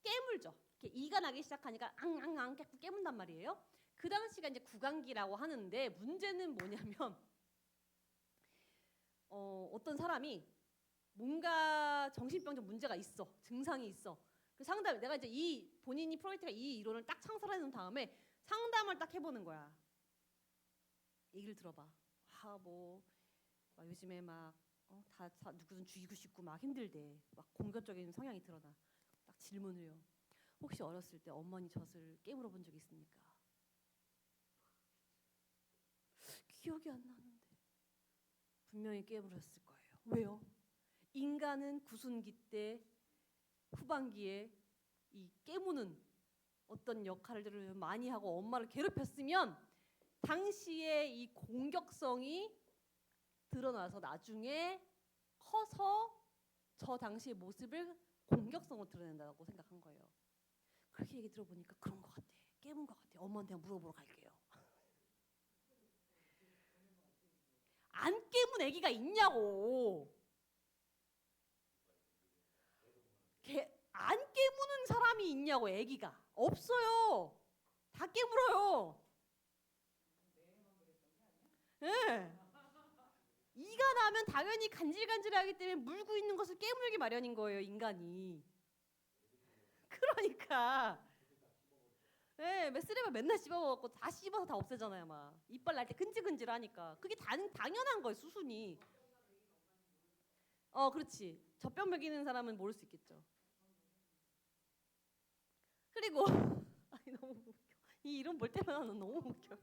깨물죠. 이렇게 이가 나기 시작하니까 앙앙앙 깨문단 말이에요. 그 당시가 이제 구강기라고 하는데, 문제는 뭐냐면 어떤 사람이 뭔가 정신병적 문제가 있어, 증상이 있어. 그 상담, 내가 이제 이 본인이 프로이트가 이 이론을 딱 창설해 놓은 다음에 상담을 딱 해보는 거야. 얘기를 들어봐. 막 요즘에 다 누구든 죽이고 싶고 막 힘들대. 막 공격적인 성향이 드러나. 딱 질문을 해요. 혹시 어렸을 때 어머니 젖을 깨물어 본 적 있습니까? 기억이 안 나는데. 분명히 깨물었을 거예요. 왜요? 인간은 구순기 때 후반기에 이 깨무는 어떤 역할들을 많이 하고 엄마를 괴롭혔으면 당시에 이 공격성이 드러나서 나중에 커서 저 당시의 모습을 공격성으로 드러낸다고 생각한 거예요. 그렇게 얘기 들어보니까 그런 것 같아. 깨문 것 같아. 엄마한테 물어보러 갈게요. 안 깨문 애기가 있냐고. 안 깨무는 사람이 있냐고. 애기가 없어요. 다 깨물어요. 네. 이가 나면 당연히 간질간질하기 때문에 물고 있는 것을 깨물기 마련인 거예요, 인간이. 그러니까 네, 쓰레기 맨날 씹어먹고 다 씹어서 다 없애잖아요. 막 이빨 날 때 근질근질하니까 그게 당연한 거예요, 수순이. 그렇지. 젖병 먹이는 사람은 모를 수 있겠죠. 그리고 아니, 너무 웃겨. 이 이름 볼 때마다 너무 웃겨.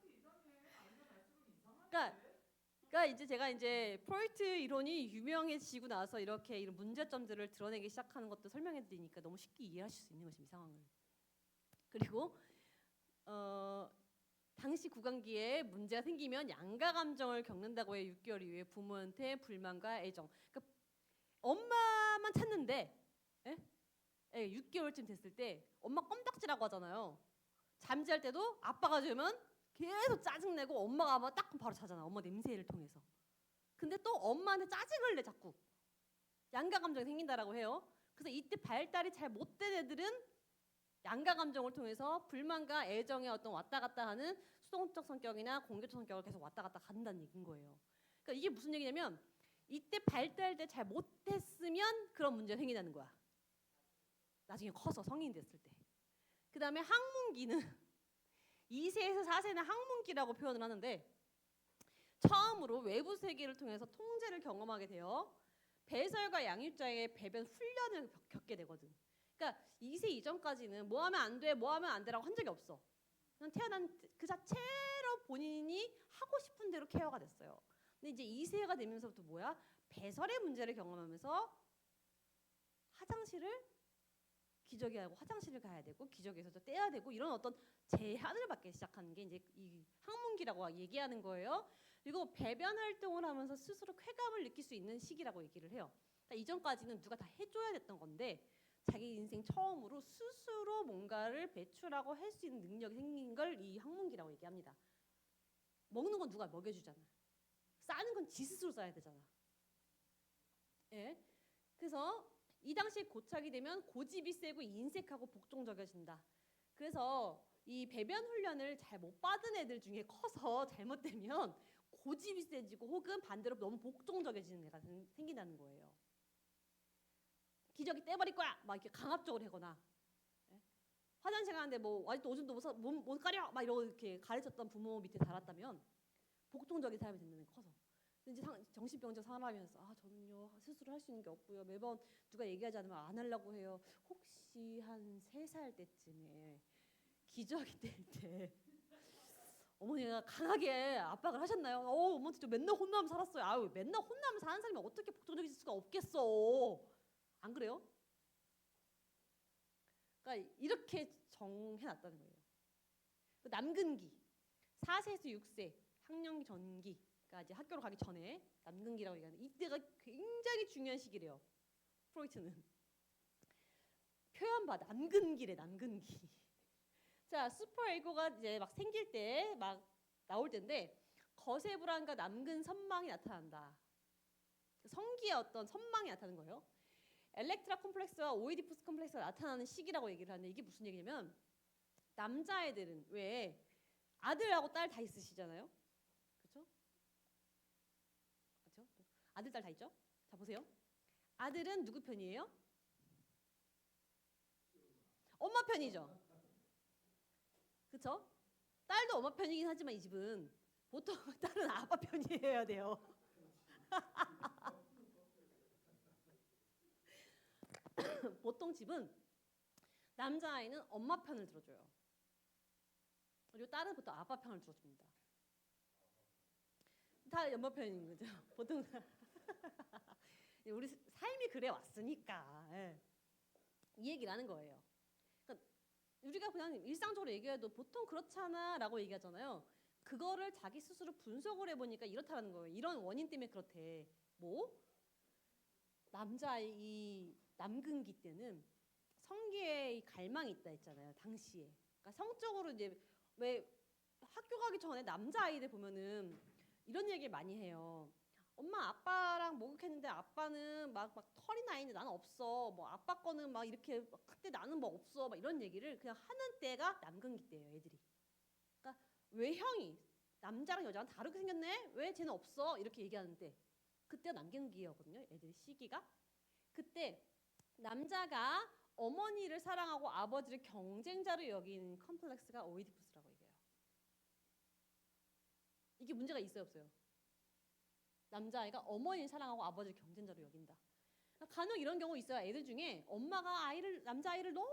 그러니까 이제 제가 프로이트 이론이 유명해지고 나서 이렇게 이런 문제점들을 드러내기 시작하는 것도 설명해드리니까 너무 쉽게 이해하실 수 있는 것이 이 상황을. 그리고 당시 구강기에 문제가 생기면 양가 감정을 겪는다고 해요. 6개월 이후에 부모한테 불만과 애정. 그러니까 엄마만 찾는데, 6개월쯤 됐을 때 엄마 껌딱지라고 하잖아요. 잠잘 때도 아빠가 주면 계속 짜증내고 엄마가 아마 딱 바로 자잖아. 엄마 냄새를 통해서. 근데 또 엄마한테 짜증을 내 자꾸. 양가 감정이 생긴다라고 해요. 그래서 이때 발달이 잘 못 된 애들은 양가 감정을 통해서 불만과 애정의 어떤 왔다 갔다 하는 수동적 성격이나 공격적 성격을 계속 왔다 갔다 간다는 얘기인 거예요. 그러니까 이게 무슨 얘기냐면 이때 발달때 잘 못했으면 그런 문제가 생긴다는 거야. 나중에 커서 성인이 됐을 때. 그 다음에 학문기는 2세에서 4세는 학문기라고 표현을 하는데 처음으로 외부 세계를 통해서 통제를 경험하게 돼요. 배설과 양육자의 배변 훈련을 겪게 되거든. 그러니까 2세 이전까지는 뭐 하면 안 돼, 뭐 하면 안 돼라고 한 적이 없어. 그냥 태어난 그 자체로 본인이 하고 싶은 대로 케어가 됐어요. 근데 이제 2세가 되면서부터 뭐야? 배설의 문제를 경험하면서 화장실을 기저귀 하고 화장실을 가야 되고 기저귀에서도 떼야 되고 이런 어떤 제한을 받기 시작하는 게 이제 이 학문기라고 얘기하는 거예요. 그리고 배변 활동을 하면서 스스로 쾌감을 느낄 수 있는 시기라고 얘기를 해요. 그러니까 이전까지는 누가 다 해줘야 됐던 건데 자기 인생 처음으로 스스로 뭔가를 배출하고 할 수 있는 능력이 생긴 걸 이 학문기라고 얘기합니다. 먹는 건 누가 먹여주잖아. 싸는 건 지 스스로 싸야 되잖아. 예. 그래서 이 당시에 고착이 되면 고집이 세고 인색하고 복종적이어진다. 그래서 이 배변 훈련을 잘 못 받은 애들 중에 커서 잘못되면 고집이 세지고 혹은 반대로 너무 복종적이어지는 애가 생긴다는 거예요. 기저귀 떼버릴 거야! 막 이렇게 강압적으로 하거나 예? 화장실 가는데 뭐 아직도 오줌도 못 가려! 막 이러고 이렇게 가르쳤던 부모 밑에 자랐다면 복종적인 사람이 된다는 게 커서. 이제 정신병자 사람이면서 저는요 스스로 할 수 있는 게 없고요. 매번 누가 얘기하지 않으면 안 하려고 해요. 혹시 한 3살 때쯤에 기저귀 뗄 때 어머니가 강하게 압박을 하셨나요? 어머니 저 맨날 혼나면 살았어요. 아유 맨날 혼나면 사는 사람이 어떻게 복종적일 수가 없겠어. 안 그래요? 그러니까 이렇게 정해놨다는 거예요. 남근기 4세에서 6세 학령기 전기 그러니까 이제 학교로 가기 전에 남근기라고 얘기하는데 이때가 굉장히 중요한 시기래요. 프로이트는 표현 봐. 남근기래. 남근기. 자, 슈퍼에고가 이제 막 생길 때 막 나올 때인데 거세 불안과 남근 선망이 나타난다. 성기의 어떤 선망이 나타나는 거예요. 엘렉트라 콤플렉스와 오이디푸스 콤플렉스가 나타나는 시기라고 얘기를 하는데 이게 무슨 얘기냐면 남자애들은 왜 아들하고 딸 다 있으시잖아요. 그렇죠? 그렇죠? 아들 딸 다 있죠? 자 보세요. 아들은 누구 편이에요? 엄마 편이죠. 그렇죠? 딸도 엄마 편이긴 하지만 이 집은 보통 딸은 아빠 편이어야 돼요. 보통 집은 남자아이는 엄마 편을 들어줘요. 그리고 딸은 보통 아빠 편을 들어줍니다. 다 엄마 편인 거죠. 보통 우리 삶이 그래 왔으니까 예. 이 얘기를 하는 거예요. 그러니까 우리가 그냥 일상적으로 얘기해도 보통 그렇잖아라고 얘기하잖아요. 그거를 자기 스스로 분석을 해보니까 이렇다는 거예요. 이런 원인 때문에 그렇대. 뭐? 남자의 이 남근기 때는 성기에 갈망이 있다 했잖아요. 당시에. 그러니까 성적으로 이제 왜 학교 가기 전에 남자아이들 보면은 이런 얘기 많이 해요. 엄마 아빠랑 목욕했는데 아빠는 막 털이 나 있는데 나는 없어. 뭐 아빠 거는 막 이렇게 그때 나는 뭐 없어. 막 이런 얘기를 그냥 하는 때가 남근기 때예요, 애들이. 그러니까 외형이 남자랑 여자랑 다르게 생겼네. 왜 쟤는 없어? 이렇게 얘기하는 때 그때가 남근기였거든요. 애들 시기가. 그때 남자가 어머니를 사랑하고 아버지를 경쟁자로 여기는 컴플렉스가 오이디푸스라고 얘기해요. 이게 문제가 있어요, 없어요? 남자아이가 어머니를 사랑하고 아버지를 경쟁자로 여긴다. 간혹 이런 경우 있어요. 애들 중에 엄마가 남자아이를 너무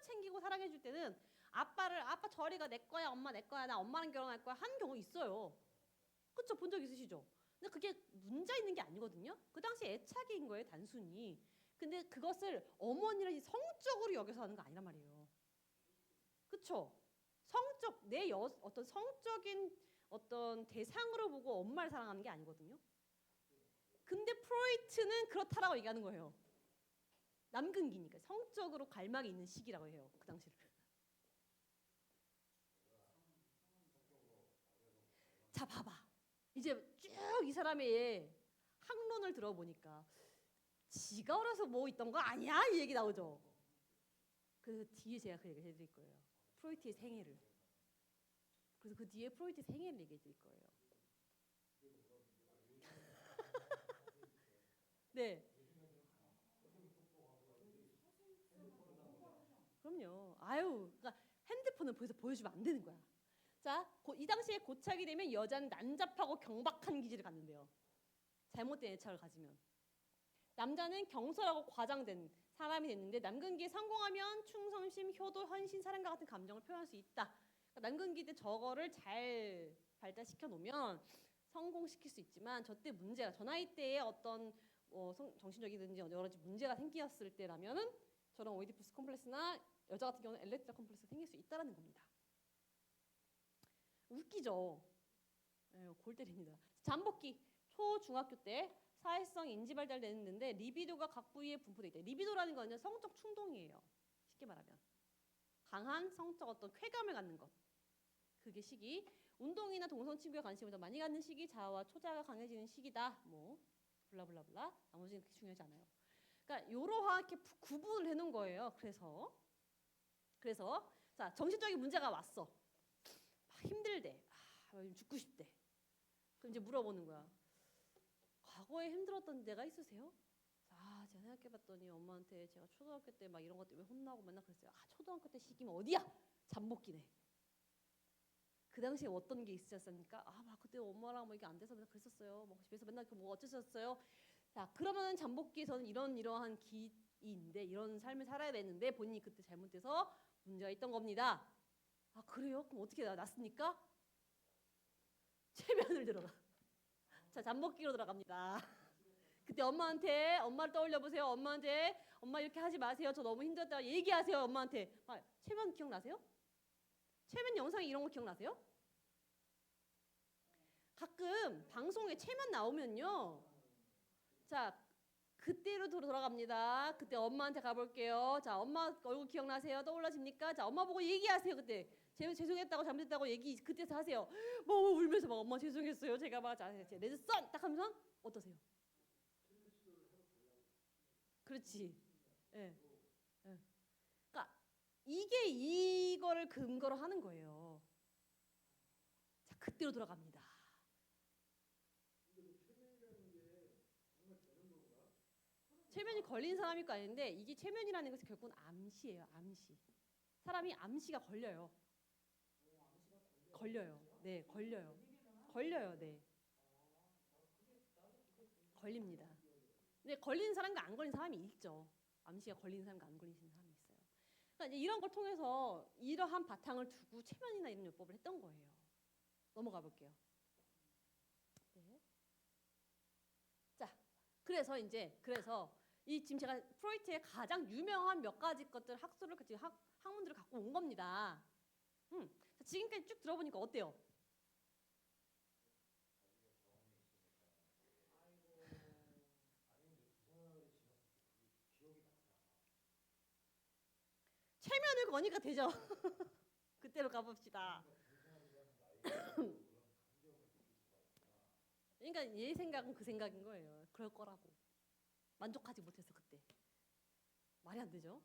챙기고 사랑해줄 때는 아빠 저리가 내 거야, 엄마 내 거야, 나 엄마랑 결혼할 거야 한 경우 있어요. 그쵸? 본 적 있으시죠? 근데 그게 문제 있는 게 아니거든요. 그 당시 애착인 거예요, 단순히. 근데 그것을 어머니를 성적으로 여겨서 하는 거 아니란 말이에요. 그쵸? 어떤 성적인 어떤 대상으로 보고 엄마를 사랑하는 게 아니거든요. 근데 프로이트는 그렇다라고 얘기하는 거예요. 남근기니까 성적으로 갈망이 있는 시기라고 해요. 그 당시를. 자 봐봐. 이제 쭉 이 사람의 학론을 들어보니까 지가 어려서 뭐 있던 거 아니야? 이 얘기 나오죠. 그 뒤에 제가 그 얘기를 해드릴 거예요. 프로이트의 생애를. 그래서 그 뒤에 프로이트의 생애를 얘기해 드릴 거예요. 네. 그럼요. 아유, 그러니까 핸드폰을 보여주면 안 되는 거야. 자, 이 당시에 고착이 되면 여자는 난잡하고 경박한 기질을 갖는데요. 잘못된 애착을 가지면. 남자는 경솔하고 과장된 사람이 됐는데 남근기에 성공하면 충성심, 효도, 헌신, 사랑과 같은 감정을 표현할 수 있다. 그러니까 남근기 때 저거를 잘 발달시켜 놓으면 성공시킬 수 있지만 저때 문제가 저 나이 때에 어떤 정신적이든지 여러 가지 문제가 생겼을 때라면은 저런 오이디푸스 컴플렉스나 여자 같은 경우는 엘렉트라 컴플렉스가 생길 수 있다라는 겁니다. 웃기죠? 네, 골 때립니다. 잠복기 초중학교 때 사회성 인지 발달되는데 리비도가 각 부위에 분포돼 있다. 리비도라는 거는 성적 충동이에요. 쉽게 말하면 강한 성적 어떤 쾌감을 갖는 것. 그게 시기. 운동이나 동성 친구에 관심을 더 많이 갖는 시기, 자아와 초자가 강해지는 시기다. 뭐 블라블라블라. 나머지는 그렇게 중요하지 않아요. 그러니까 요러하게 구분을 해놓은 거예요. 그래서 자 정신적인 문제가 왔어. 막 힘들대. 죽고 싶대. 그럼 이제 물어보는 거야. 과거에 힘들었던 데가 있으세요? 제가 생각해봤더니 엄마한테 제가 초등학교 때 막 이런 것 때문에 혼나고 맨날 그랬어요. 초등학교 때 시기면 어디야? 잠복기네. 그 당시에 어떤 게 있으셨습니까? 막 그때 엄마랑 뭐 이게 안 돼서 맨날 그랬었어요. 뭐 집에서 맨날 뭐 어쩌셨어요? 자, 그러면 잠복기에서는 이러한 기인데 이런 삶을 살아야 되는데 본인이 그때 잘못돼서 문제가 있던 겁니다. 그래요? 그럼 어떻게 났습니까? 최면을 들어가. 자, 잠복기로 들어갑니다. 그때 엄마를 떠올려 보세요. 엄마한테 엄마 이렇게 하지 마세요. 저 너무 힘들었다. 얘기하세요. 엄마한테. 최면 기억나세요? 최면 영상에 이런 거 기억나세요? 가끔 방송에 최면 나오면요. 자, 그때로 돌아갑니다. 그때 엄마한테 가볼게요. 자, 엄마 얼굴 기억나세요? 떠올라집니까? 자, 엄마 보고 얘기하세요. 그때 죄송했다고 잘못했다고 얘기 그때서 하세요. 뭐 울면서 막 엄마 죄송했어요. 제가 막 내 선 딱 하면서 어떠세요? 그렇지. 예. 예. 그러니까 이게 이거를 근거로 하는 거예요. 자, 그때로 돌아갑니다. 최면이 걸린 사람일 거 아닌데 이게 최면이라는 것은 결국은 암시예요. 암시. 사람이 암시가 걸려요. 걸려요. 네, 걸려요. 걸려요. 네. 걸립니다. 근데 걸리는 사람과 안 걸린 사람이 있죠. 암시가 걸리는 사람과 안 걸리는 사람이 있어요. 그러니까 이제 이런 걸 통해서 이러한 바탕을 두고 최면이나 이런 요법을 했던 거예요. 넘어가 볼게요. 네. 자, 그래서 이 지금 제가 프로이트의 가장 유명한 몇 가지 것들 학문들을 갖고 온 겁니다. 지금까지 쭉 들어보니까 어때요? 최면을 거니까 되죠. 그때로 가봅시다. 그러니까 얘 생각은 그 생각인 거예요. 그럴 거라고. 만족하지 못해서 그때. 말이 안 되죠?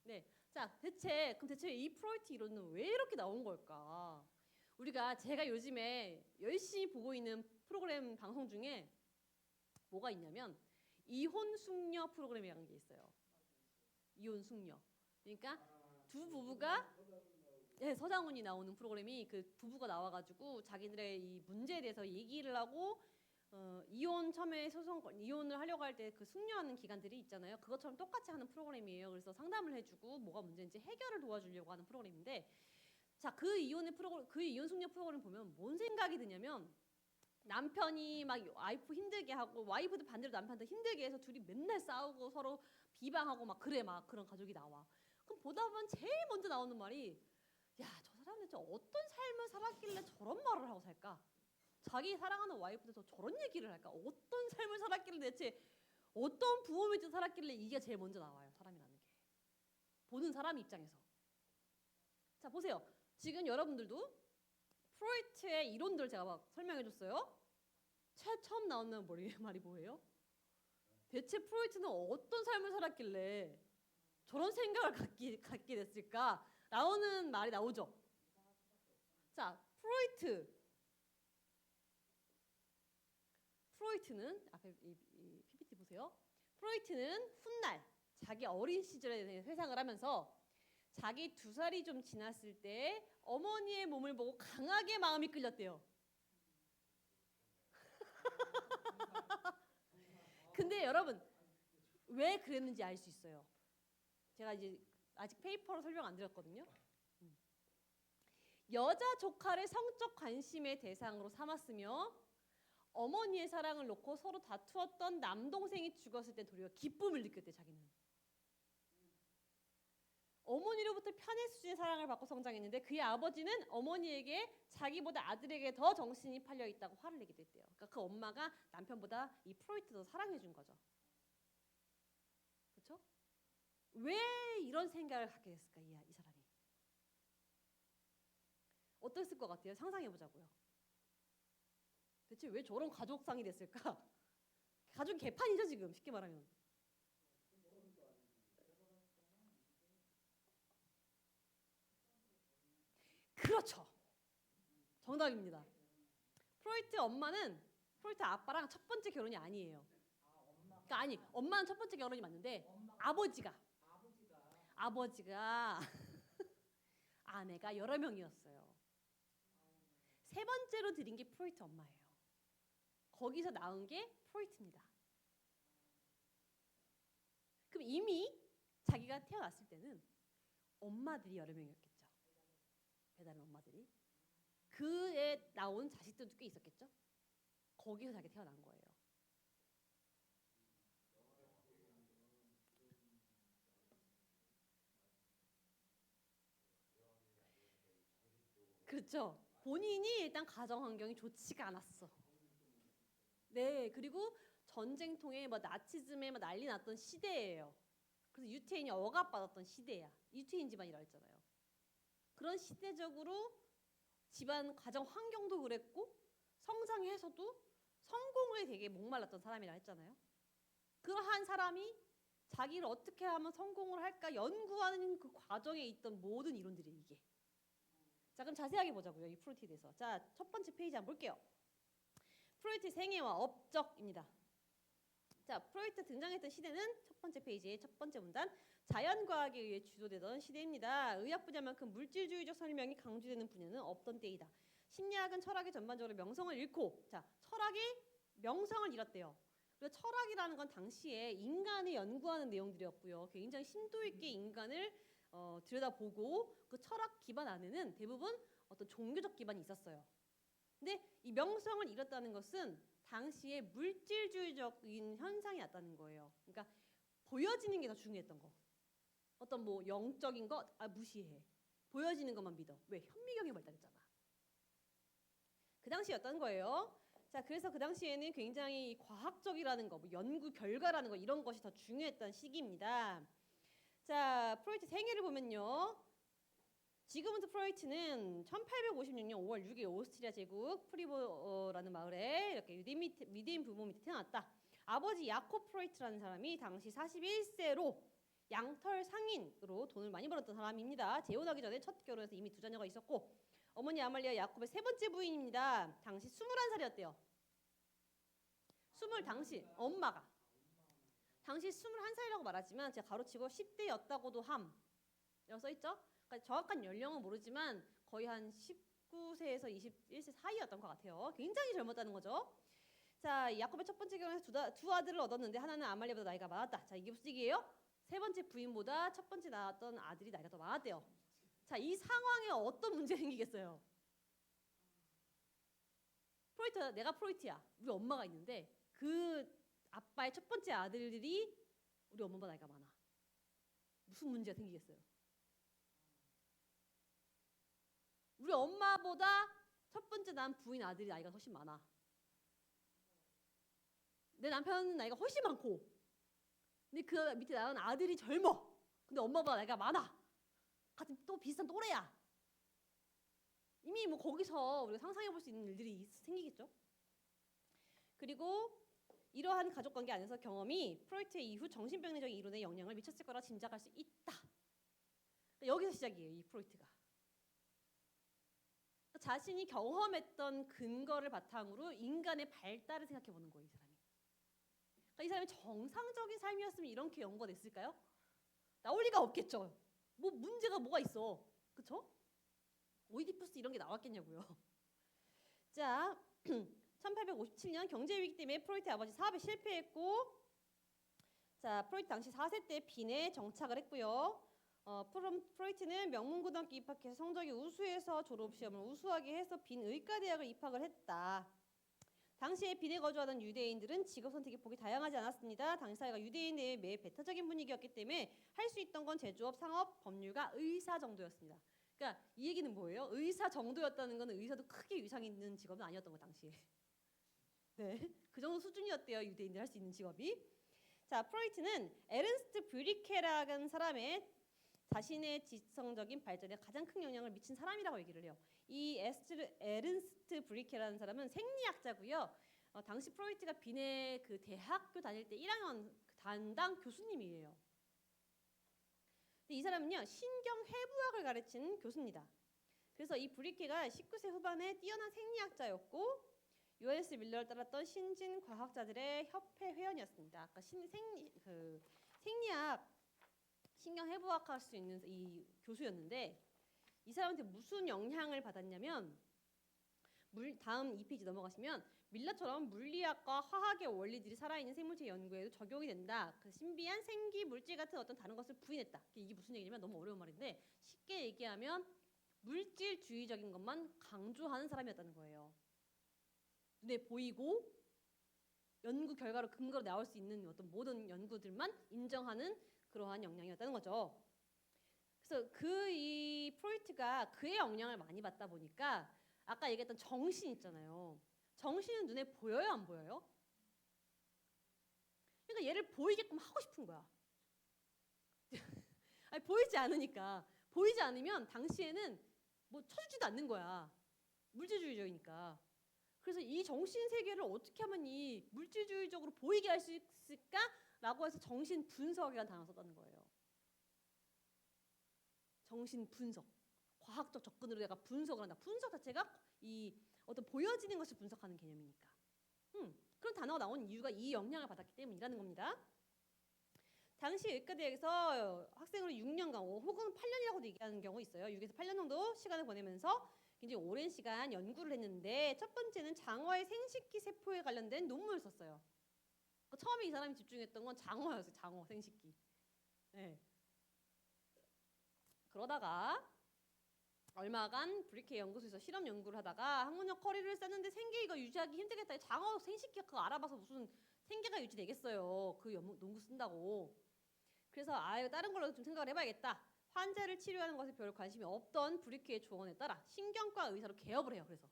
네. 자, 그럼 대체 이 프로이트 이론은 왜 이렇게 나온 걸까? 제가 요즘에 열심히 보고 있는 프로그램 방송 중에 뭐가 있냐면 이혼 숙녀 프로그램이라는 게 있어요. 이혼 숙녀. 그러니까 두 부부가 서장훈이 나오는 프로그램이 그 부부가 나와가지고 자기들의 이 문제에 대해서 얘기를 하고 이혼 처음에 이혼을 하려고 할 때 그 숙려하는 기간들이 있잖아요. 그것처럼 똑같이 하는 프로그램이에요. 그래서 상담을 해주고 뭐가 문제인지 해결을 도와주려고 하는 프로그램인데, 자, 그 이혼 숙려 프로그램 보면 뭔 생각이 드냐면 남편이 막 와이프 힘들게 하고 와이프도 반대로 남편한테 힘들게 해서 둘이 맨날 싸우고 서로 비방하고 막 그래 막 그런 가족이 나와. 그럼 보다 보면 제일 먼저 나오는 말이 야, 저 사람 대체 어떤 삶을 살았길래 저런 말을 하고 살까? 자기 사랑하는 와이프도 저런 얘기를 할까? 어떤 삶을 살았길래 대체 어떤 부모 밑에 살았길래 이게 제일 먼저 나와요. 사람이라는 게. 보는 사람 입장에서. 자, 보세요. 지금 여러분들도 프로이트의 이론들 제가 막 설명해 줬어요. 처음 나오는 말이 뭐예요? 대체 프로이트는 어떤 삶을 살았길래 저런 생각을 갖게 됐을까? 나오는 말이 나오죠. 자, 프로이트는 앞에 이 PPT 같아요? 프로이트는 훗날 자기 어린 시절에 대해 회상을 하면서 자기 2살이 좀 지났을 때 어머니의 몸을 보고 강하게 마음이 끌렸대요. 근데 여러분 왜 그랬는지 알 수 있어요. 제가 이제 아직 페이퍼로 설명 안 드렸거든요. 여자 조카를 성적 관심의 대상으로 삼았으며 어머니의 사랑을 놓고 서로 다투었던 남동생이 죽었을 때 도리어 기쁨을 느꼈대 자기는. 어머니로부터 편의 수준의 사랑을 받고 성장했는데 그의 아버지는 어머니에게 자기보다 아들에게 더 정신이 팔려 있다고 화를 내기도 했대요. 그러니까 그 엄마가 남편보다 이 프로이트도 사랑해 준 거죠. 그렇죠? 왜 이런 생각을 갖게 됐을까 이 사람이? 어땠을 것 같아요? 상상해 보자고요. 대체 왜 저런 가족상이 됐을까? 가족 개판이죠 지금 쉽게 말하면. 그렇죠. 정답입니다. 프로이트 아빠랑 첫 번째 결혼이 아니에요. 그러니까 아니 엄마는 첫 번째 결혼이 맞는데 아버지가 아내가 여러 명이었어요. 세 번째로 들인 게 프로이트 엄마예요. 거기서 낳은 게 프로이트입니다. 그럼 이미 자기가 태어났을 때는 엄마들이 여러 명이었겠죠. 배다른 엄마들이. 그에 나온 자식들도 꽤 있었겠죠. 거기서 자기가 태어난 거예요. 그렇죠. 본인이 일단 가정 환경이 좋지가 않았어. 네, 그리고 전쟁통에 뭐 나치즘에 뭐 난리 났던 시대예요. 그래서 유태인이 억압받았던 시대야. 유태인 집안이라 했잖아요. 그런 시대적으로 집안 가정 환경도 그랬고 성장해서도 성공에 되게 목말랐던 사람이라 했잖아요. 그러한 사람이 자기를 어떻게 하면 성공을 할까 연구하는 그 과정에 있던 모든 이론들이 이게. 자, 그럼 자세하게 보자고요. 이 프로이트에 대해서. 자, 첫 번째 페이지 한번 볼게요. 프로이트 생애와 업적입니다. 자, 프로이트 등장했던 시대는 첫 번째 페이지의 첫 번째 문단 자연과학에 의해 주도되던 시대입니다. 의학 분야만큼 물질주의적 설명이 강조되는 분야는 없던 때이다. 심리학은 철학이 전반적으로 명성을 잃고 자, 철학이 명성을 잃었대요. 그래서 철학이라는 건 당시에 인간을 연구하는 내용들이었고요. 굉장히 심도 있게 인간을 들여다보고 그 철학 기반 안에는 대부분 어떤 종교적 기반이 있었어요. 근데 이 명성을 잃었다는 것은 당시에 물질주의적인 현상이 났다는 거예요. 그러니까 보여지는 게 더 중요했던 거. 어떤 뭐 영적인 거 무시해. 보여지는 것만 믿어. 왜? 현미경이 발달했잖아. 그 당시였던 거예요. 자, 그래서 그 당시에는 굉장히 과학적이라는 거, 뭐 연구 결과라는 거 이런 것이 더 중요했던 시기입니다. 자, 프로이트 생애를 보면요. 지금부터 프로이트는 1856년 5월 6일 오스트리아 제국 프리보라는 마을에 이렇게 유대인 부모 밑에 태어났다. 아버지 야콥 프로이트라는 사람이 당시 41세로 양털 상인으로 돈을 많이 벌었던 사람입니다. 재혼하기 전에 첫 결혼해서 이미 2자녀가 있었고 어머니 아말리아 야콥의 세 번째 부인입니다. 당시 21살이었대요. 당시 엄마가 당시 21살이라고 말하지만 제가 가로치고 10대였다고도 함이라고 써있죠. 그러니까 정확한 연령은 모르지만 거의 한 19세에서 21세 사이였던 것 같아요. 굉장히 젊었다는 거죠. 자, 야콥의 첫 번째 결혼에서 두 아들을 얻었는데 하나는 아말리아보다 나이가 많았다. 자, 이게 무슨 얘기예요? 세 번째 부인보다 첫 번째 낳았던 아들이 나이가 더 많았대요. 자, 이 상황에 어떤 문제가 생기겠어요? 프로이트, 내가 프로이트야. 우리 엄마가 있는데 그 아빠의 첫 번째 아들들이 우리 엄마보다 나이가 많아. 무슨 문제가 생기겠어요? 우리 엄마보다 첫 번째 난 부인 아들이 나이가 훨씬 많아. 내 남편 나이가 훨씬 많고 근데 그 밑에 나온 아들이 젊어. 근데 엄마보다 나이가 많아. 같은 또 비슷한 또래야. 이미 뭐 거기서 우리가 상상해 볼 수 있는 일들이 생기겠죠. 그리고 이러한 가족관계 안에서 경험이 프로이트의 이후 정신병리적인 이론에 영향을 미쳤을 거라 짐작할 수 있다. 여기서 시작이에요. 이 프로이트가. 자신이 경험했던 근거를 바탕으로 인간의 발달을 생각해 보는 거예요. 이 사람이. 그러니까 이 사람이 정상적인 삶이었으면 이렇게 연구가 됐을까요? 나올 리가 없겠죠. 뭐 문제가 뭐가 있어. 그쵸? 오이디푸스 이런 게 나왔겠냐고요. 자, 1857년 경제위기 때문에 프로이트의 아버지 사업에 실패했고, 자, 프로이트 당시 4세 때 빈에 정착을 했고요. 프로이트는 명문고등학교 입학해서 성적이 우수해서 졸업시험을 우수하게 해서 빈 의과대학을 입학을 했다. 당시에 빈에 거주하던 유대인들은 직업 선택의 폭이 다양하지 않았습니다. 당시 사회가 유대인의 매일 배타적인 분위기였기 때문에 할 수 있던 건 제조업, 상업, 법률가, 의사 정도였습니다. 그러니까 이 얘기는 뭐예요? 의사 정도였다는 건 의사도 크게 위상 있는 직업은 아니었던 거 당시에. 네, 그 정도 수준이었대요. 유대인들 할 수 있는 직업이. 자, 프로이트는 에른스트 브리케라는 사람의 자신의 지성적인 발전에 가장 큰 영향을 미친 사람이라고 얘기를 해요. 이 에른스트 브리케라는 사람은 생리학자고요. 당시 프로이트가 빈의 그 대학교 다닐 때 1학년 담당 교수님이에요. 근데 이 사람은요, 신경회부학을 가르친 교수입니다. 그래서 이 브리케가 19세 후반에 뛰어난 생리학자였고 요하네스 밀러를 따랐던 신진 과학자들의 협회 회원이었습니다. 아까 생리학 신경해부학 할 수 있는 이 교수였는데 이 사람한테 무슨 영향을 받았냐면 다음 2페이지 넘어가시면 밀러처럼 물리학과 화학의 원리들이 살아있는 생물체 연구에도 적용이 된다. 그 신비한 생기 물질 같은 어떤 다른 것을 부인했다. 이게 무슨 얘기냐면 너무 어려운 말인데 쉽게 얘기하면 물질주의적인 것만 강조하는 사람이었다는 거예요. 눈에 보이고 연구 결과로 근거로 나올 수 있는 어떤 모든 연구들만 인정하는 그러한 역량이었다는 거죠. 그래서 이 프로이트가 그의 영향을 많이 받다 보니까 아까 얘기했던 정신 있잖아요. 정신은 눈에 보여요, 안 보여요? 그러니까 얘를 보이게끔 하고 싶은 거야. 아니, 보이지 않으니까. 보이지 않으면 당시에는 뭐 쳐주지도 않는 거야. 물질주의적이니까. 그래서 이 정신 세계를 어떻게 하면 이 물질주의적으로 보이게 할 수 있을까라고 해서 정신 분석이라는 단어를 썼다는 거예요. 정신 분석. 과학적 접근으로 내가 분석을 한다. 분석 자체가 이 어떤 보여지는 것을 분석하는 개념이니까. 그런 단어가 나온 이유가 이 영향을 받았기 때문이라는 겁니다. 당시 의과대학에서 학생으로 6년간 혹은 8년이라고도 얘기하는 경우 있어요. 6에서 8년 정도 시간을 보내면서 굉장히 오랜 시간 연구를 했는데 첫 번째는 장어의 생식기 세포에 관련된 논문을 썼어요. 그러니까 처음에 이 사람이 집중했던 건 장어였어요. 장어, 생식기. 네. 그러다가 얼마간 브리케 연구소에서 실험 연구를 하다가 학문적 커리어를 쌓는데 생계가 유지하기 힘들겠다. 장어 생식기 그거 알아봐서 무슨 생계가 유지되겠어요. 그 논문 쓴다고. 그래서 다른 걸로 좀 생각을 해봐야겠다. 환자를 치료하는 것에 별 관심이 없던 브리케의 조언에 따라 신경과 의사로 개업을 해요. 그래서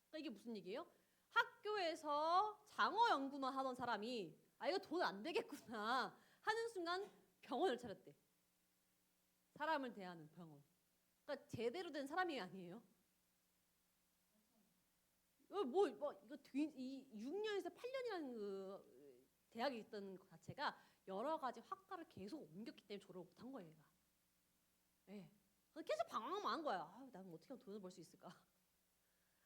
그러니까 이게 무슨 얘기예요? 학교에서 장어 연구만 하던 사람이 이거 돈 안 되겠구나 하는 순간 병원을 차렸대. 사람을 대하는 병원. 그러니까 제대로 된 사람이 아니에요. 이거 이 6년에서 8년이라는 그 대학에 있던 것 자체가 여러 가지 학과를 계속 옮겼기 때문에 졸업을 못한 거예요, 얘가. 네. 계속 방황만 한 거야. 난 어떻게 하면 돈을 벌 수 있을까?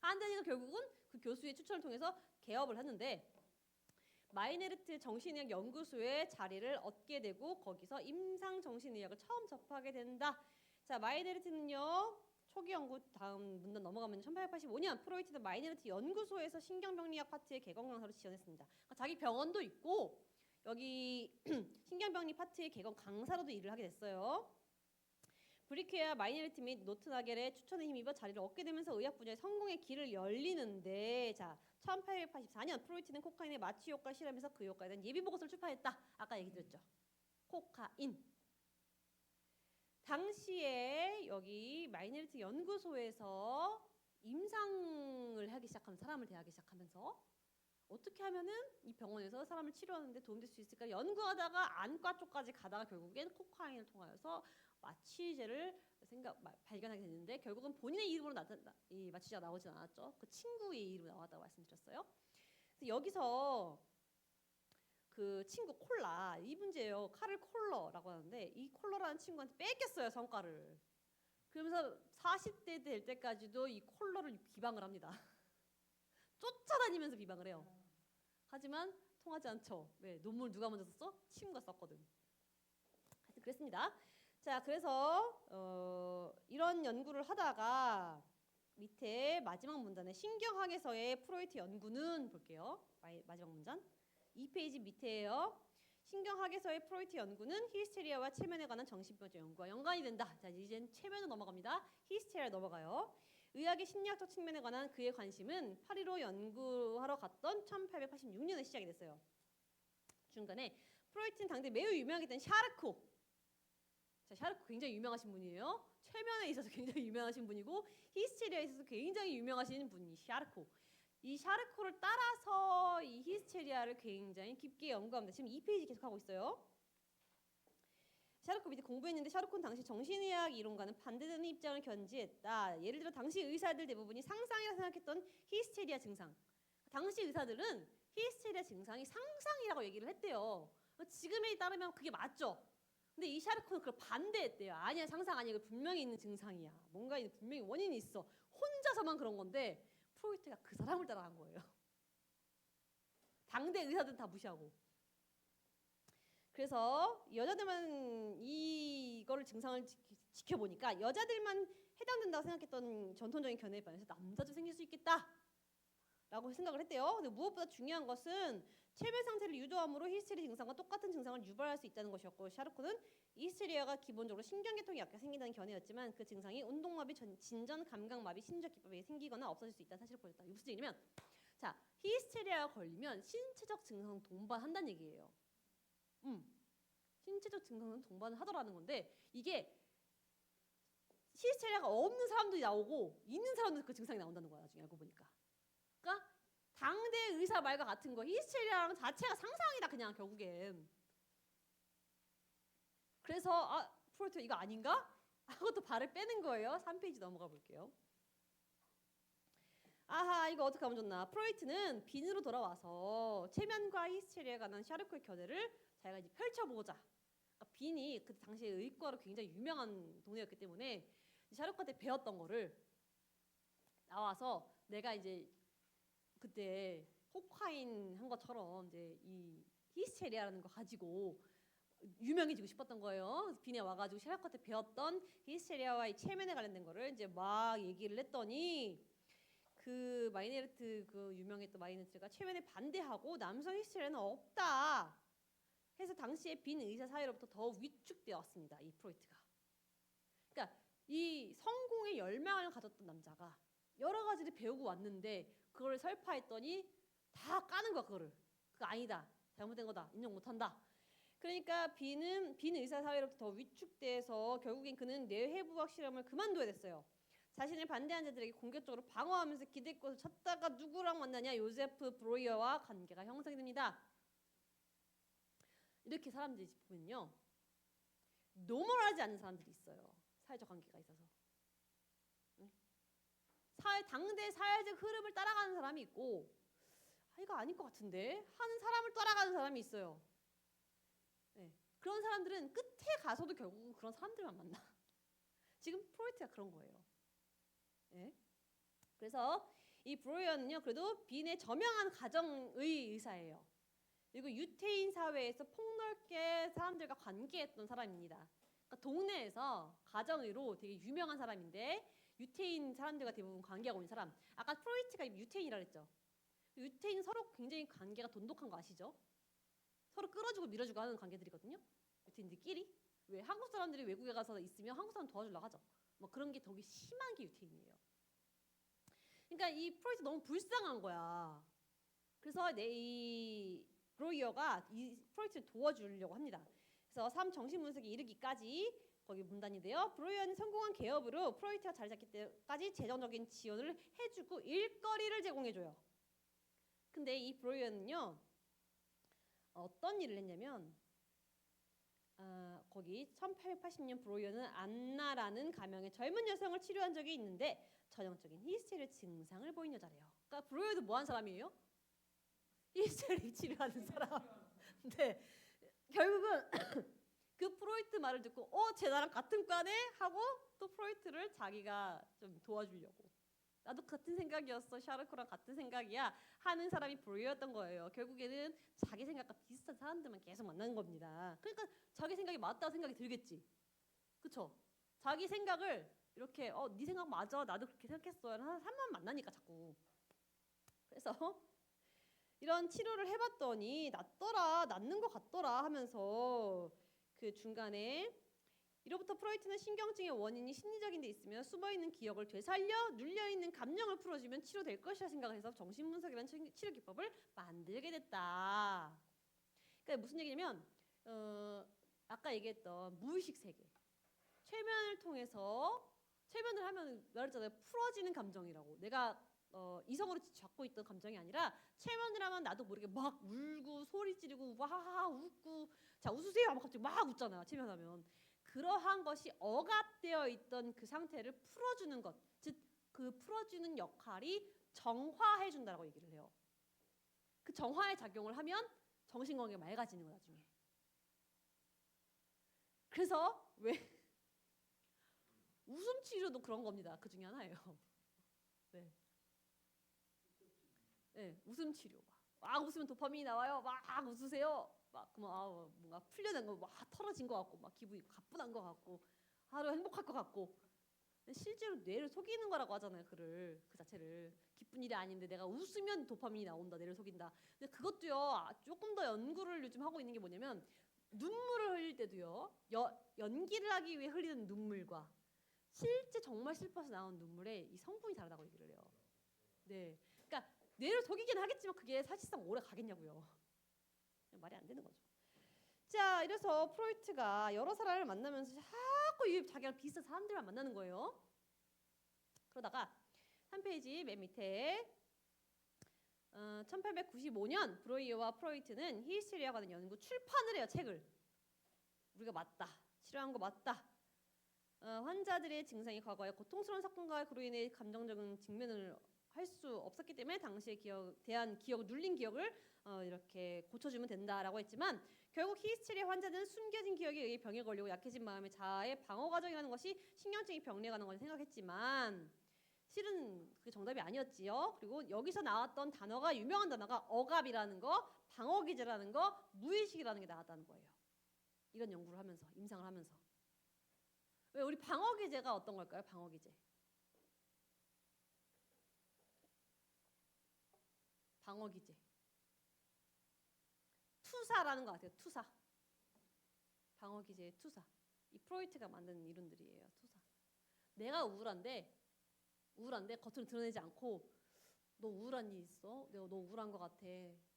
안 되니까 결국은 그 교수의 추천을 통해서 개업을 했는데 마이네르트 정신의학 연구소에 자리를 얻게 되고 거기서 임상 정신의학을 처음 접하게 된다. 자, 마이네르트는요. 초기 연구 다음 문단 넘어가면 1885년 프로이트는 마이네르트 연구소에서 신경병리학 파트의 개건 강사로 지원했습니다. 그러니까 자기 병원도 있고 여기 신경병리 파트의 개건 강사로도 일을 하게 됐어요. 브리케와 마이네르트 및 노트나겔의 추천에 힘입어 자리를 얻게 되면서 의학 분야의 성공의 길을 열리는데 자 1884년 프로이트는 코카인의 마취 효과 실험에서 그 효과에 대한 예비 보고서를 출판했다. 아까 얘기 드렸죠. 코카인. 당시에 여기 마이네르트 연구소에서 임상을 하기 시작한 사람을 대하기 시작하면서 어떻게 하면은 이 병원에서 사람을 치료하는데 도움될 수 있을까 연구하다가 안과 쪽까지 가다가 결국엔 코카인을 통하여서 마취제를 발견하게 됐는데 결국은 본인의 이름으로 이 마취제가 나오진 않았죠. 그 친구의 이름으로 나왔다고 말씀드렸어요. 그래서 여기서 그 친구 콜라 이 문제예요. 카를 콜러라고 하는데 이 콜러라는 친구한테 뺏겼어요 성과를. 그러면서 40대 될 때까지도 이 콜러를 비방을 합니다. 쫓아다니면서 비방을 해요. 하지만 통하지 않죠. 네, 논문 누가 먼저 썼어? 친구가 썼거든. 하여튼 그랬습니다. 자, 그래서 이런 연구를 하다가 밑에 마지막 문단에 신경학에서의 프로이트 연구는 볼게요. 마지막 문단 2페이지 밑에요. 신경학에서의 프로이트 연구는 히스테리아와 체면에 관한 정신병적 연구와 연관이 된다. 자, 이젠 체면으로 넘어갑니다. 히스테리아 넘어가요. 의학의 심리학적 측면에 관한 그의 관심은 파리로 연구하러 갔던 1886년에 시작이 됐어요. 중간에 프로이트는 당대 매우 유명하게 된 샤르코. 자, 샤르코 굉장히 유명하신 분이에요. 체면에 있어서 굉장히 유명하신 분이고 히스테리아에 있어서 굉장히 유명하신 분이 샤르코. 이 샤르코를 따라서 이 히스테리아를 굉장히 깊게 연구합니다. 지금 2페이지 계속 하고 있어요. 샤르코 밑에 공부했는데 샤르코는 당시 정신의학 이론과는 반대되는 입장을 견지했다. 예를 들어 당시 의사들 대부분이 상상이라 생각했던 히스테리아 증상. 당시 의사들은 히스테리아 증상이 상상이라고 얘기를 했대요. 지금에 따르면 그게 맞죠. 근데 이 샤르코는 그걸 반대했대요. 아니야, 상상 아니야. 이거 분명히 있는 증상이야. 뭔가 분명히 원인이 있어. 혼자서만 그런 건데 프로이트가 그 사람을 따라간 거예요. 당대 의사들은 다 무시하고. 그래서 여자들만 이거를 증상을 지켜보니까 여자들만 해당된다고 생각했던 전통적인 견해에 반해서 남자도 생길 수 있겠다 라고 생각을 했대요. 근데 무엇보다 중요한 것은 체면 상태를 유도함으로 히스테리 증상과 똑같은 증상을 유발할 수 있다는 것이었고, 샤르코는 히스테리아가 기본적으로 신경계통이 약해 생긴다는 견해였지만 그 증상이 운동마비, 진전, 감각마비, 심적 기법에 의해 생기거나 없어질 수 있다는 사실을 보였다. 이게 무슨 얘기냐면, 자, 히스테리아가 걸리면 신체적 증상 동반한다는 얘기예요. 신체적 증상은 동반을 하더라는 건데, 이게 히스테리아가 없는 사람들이 나오고 있는 사람들 그 증상이 나온다는 거야. 나중에 알고 보니까. 그러니까 당대 의사 말과 같은 거, 히스테리아랑 자체가 상상이다 그냥 결국엔. 그래서 프로이트 이거 아닌가? 하고 또 발을 빼는 거예요. 3페이지 넘어가 볼게요. 아하, 이거 어떻게 하면 좋나? 프로이트는 빈으로 돌아와서 체면과 히스테리아에 관한 샤르코의 견해를 자기가 이제 펼쳐보고자. 그러니까 빈이 그 당시에 의과로 굉장히 유명한 동네였기 때문에 샤르코한테 배웠던 거를 나와서 내가 이제 그때 호카인 한 것처럼 이제 이 히스테리아라는 거 가지고 유명해지고 싶었던 거예요. 그래서 빈에 와가지고 샤르코한테 배웠던 히스테리아와의 체면에 관련된 거를 이제 막 얘기를 했더니 그 마이네르트, 그 유명했던 마이네르트가 체면에 반대하고 남성 히스테리아는 없다 해서 당시에 빈 의사 사회로부터 더 위축되었습니다. 이 프로이트가. 그러니까 이 성공의 열망을 가졌던 남자가 여러 가지를 배우고 왔는데 그걸 설파했더니 다 까는 거야. 그거를. 그거 아니다. 잘못된 거다. 인정 못한다. 그러니까 빈 의사 사회로부터 더 위축돼서 결국엔 그는 뇌해부학 실험을 그만둬야 됐어요. 자신을 반대한 자들에게 공격적으로 방어하면서 기대꽃을 찾다가 누구랑 만나냐? 요세프 브로이어와 관계가 형성이 됩니다. 이렇게 사람들이 보면요, 노멀하지 않은 사람들이 있어요. 사회적 관계가 있어서. 당대 사회적 흐름을 따라가는 사람이 있고, 이거 아닐 것 같은데 하는 사람을 따라가는 사람이 있어요. 네. 그런 사람들은 끝에 가서도 결국은 그런 사람들만 만나. 지금 프로이트가 그런 거예요. 네. 그래서 이 브로이어는요, 그래도 빈의 저명한 가정의 의사예요. 그리고 유태인 사회에서 폭넓게 사람들과 관계했던 사람입니다. 그러니까 동네에서 가정의로 되게 유명한 사람인데 유태인 사람들과 대부분 관계하고 있는 사람. 아까 프로이트가 유태인이라 그랬죠. 유태인 서로 굉장히 관계가 돈독한 거 아시죠? 서로 끌어주고 밀어주고 하는 관계들이거든요. 유태인들끼리. 왜 한국 사람들이 외국에 가서 있으면 한국 사람 도와주려고 하죠. 뭐 그런 게 되게 심한 게 유태인이에요. 그러니까 이 프로이트 너무 불쌍한 거야. 그래서 이 브로이어가 이 프로이트를 도와주려고 합니다. 그래서 3정신분석에 이르기까지 거기 문단인데요. 브로이어는 성공한 개업으로 프로이트가 자리 잡기 때까지 재정적인 지원을 해주고 일거리를 제공해줘요. 근데 이 브로이어는요, 어떤 일을 했냐면 거기 1880년 브로이어는 안나라는 가명의 젊은 여성을 치료한 적이 있는데 전형적인 히스테리 증상을 보인 여자래요. 그러니까 브로이어도 뭐한 사람이에요? 히스테리 치료하는 사람. 근데 결국은 그 프로이트 말을 듣고 쟤 나랑 같은 과네? 하고 또 프로이트를 자기가 좀 도와주려고. 나도 같은 생각이었어. 샤르코랑 같은 생각이야. 하는 사람이 브로이였던 거예요. 결국에는 자기 생각과 비슷한 사람들만 계속 만나는 겁니다. 그러니까 자기 생각이 맞다고 생각이 들겠지. 그쵸? 자기 생각을 이렇게 네 생각 맞아. 나도 그렇게 생각했어. 하는 사람만 만나니까 자꾸. 그래서 이런 치료를 해봤더니 낫더라. 낫는 것 같더라 하면서 그 중간에 이로부터 프로이트는 신경증의 원인이 심리적인 데 있으면 숨어있는 기억을 되살려 눌려있는 감정을 풀어주면 치료될 것이라 생각해서 정신분석이라는 치료 기법을 만들게 됐다. 그러니까 무슨 얘기냐면 아까 얘기했던 무의식 세계. 최면을 통해서 최면을 하면 말했잖아요. 풀어지는 감정이라고. 내가 이성으로 잡고 있던 감정이 아니라 최면을 하면 나도 모르게 막 울고 소리 지르고 와하하 웃고 자 웃으세요 하면 갑자기 막 웃잖아. 최면하면. 그러한 것이 억압되어 있던 그 상태를 풀어주는 것, 즉 그 풀어주는 역할이 정화해 준다라고 얘기를 해요. 그 정화의 작용을 하면 정신건강이 맑아지는 거 나중에. 그래서 왜 웃음 치료도 그런 겁니다. 그 중에 하나예요. 네. 네, 웃음 치료. 막 웃으면 도파민이 나와요. 막 웃으세요. 막 그러면 뭔가 풀려난 거 막 털어진 것 같고 막 기분이 가뿐한 것 같고 하루 행복할 것 같고 실제로 뇌를 속이는 거라고 하잖아요. 그 자체를 기쁜 일이 아닌데 내가 웃으면 도파민이 나온다. 뇌를 속인다. 근데 그것도요. 조금 더 연구를 요즘 하고 있는 게 뭐냐면 눈물을 흘릴 때도요. 연기를 하기 위해 흘리는 눈물과 실제 정말 슬퍼서 나온 눈물의 이 성분이 다르다고 얘기를 해요. 네, 그러니까 뇌를 속이긴 하겠지만 그게 사실상 오래 가겠냐고요. 말이 안 되는 거죠. 자, 이래서 프로이트가 여러 사람을 만나면서 자꾸 자기랑 비슷한 사람들만 만나는 거예요. 그러다가 한 페이지 맨 밑에 1895년 브로이어와 프로이트는 히스테리아에 관한 연구 출판을 해요. 책을. 우리가 맞다. 치료한 거 맞다. 환자들의 증상이 과거에 고통스러운 사건과 그로 인해 감정적인 직면을 할 수 없었기 때문에 당시의 눌린 기억을 이렇게 고쳐주면 된다라고 했지만 결국 히스테리아 환자들은 숨겨진 기억에 의해 병에 걸리고 약해진 마음의 자아의 방어 과정이라는 것이 신경증이 병리에 관한 것을 생각했지만 실은 그게 정답이 아니었지요. 그리고 여기서 나왔던 단어가 유명한 단어가 억압이라는 거, 방어기제라는 거, 무의식이라는 게 나왔다는 거예요. 이런 연구를 하면서 임상을 하면서 왜 우리 방어기제가 어떤 걸까요? 방어기제. 방어기제. 투사라는 것 같아요. 투사. 방어기제의 투사. 이 프로이트가 만든 이론들이에요. 투사. 내가 우울한데 겉으로 드러내지 않고 너 우울한 일 있어? 내가 너 우울한 것 같아.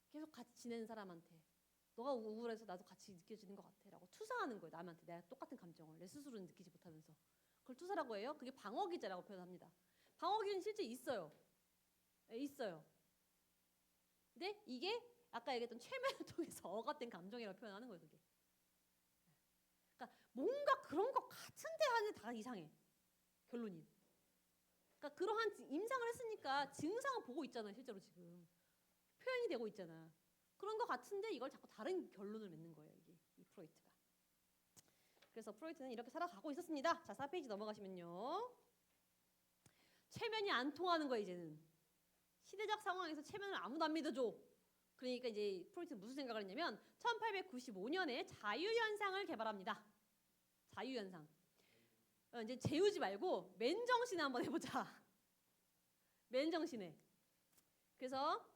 계속 같이 지내는 사람한테 너가 우울해서 나도 같이 느껴지는 것 같아 라고 투사하는 거예요. 남한테 내가 똑같은 감정을 내 스스로는 느끼지 못하면서 그걸 투사라고 해요. 그게 방어기제라고 표현합니다. 방어기제는 실제 있어요. 네, 있어요. 근데 이게 아까 얘기했던 최면을 통해서 억압된 감정이라고 표현하는 거예요. 그게. 그러니까 뭔가 그런 것 같은데 하는데 다 이상해. 결론이. 그러니까 그러한 임상을 했으니까 증상을 보고 있잖아요. 실제로 지금. 표현이 되고 있잖아. 그런 것 같은데 이걸 자꾸 다른 결론을 맺는 거예요. 이 프로이트가. 그래서 프로이트는 이렇게 살아가고 있었습니다. 자, 4페이지 넘어가시면요. 최면이 안 통하는 거예요. 이제는. 시대적 상황에서 최면을 아무도 안 믿어줘. 그러니까 이제 프로이트는 무슨 생각을 했냐면 1895년에 자유현상을 개발합니다. 자유현상. 이제 재우지 말고 맨정신에 한번 해보자. 맨정신에. 그래서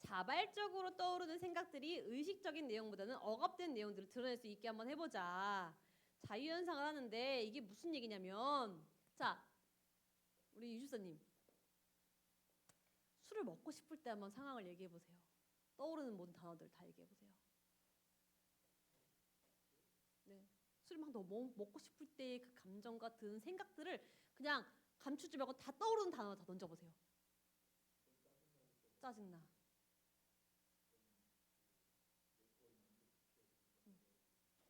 자발적으로 떠오르는 생각들이 의식적인 내용보다는 억압된 내용들을 드러낼 수 있게 한번 해보자. 자유현상을 하는데 이게 무슨 얘기냐면 자, 우리 유주사님 술을 먹고 싶을 때 한번 상황을 얘기해보세요. 떠오르는 모든 단어들 다 얘기해보세요. 네, 술을 막 너무 먹고 싶을 때의 그 감정과 드는 생각들을 그냥 감추지 말고 다 떠오르는 단어 다 던져보세요. 짜증나.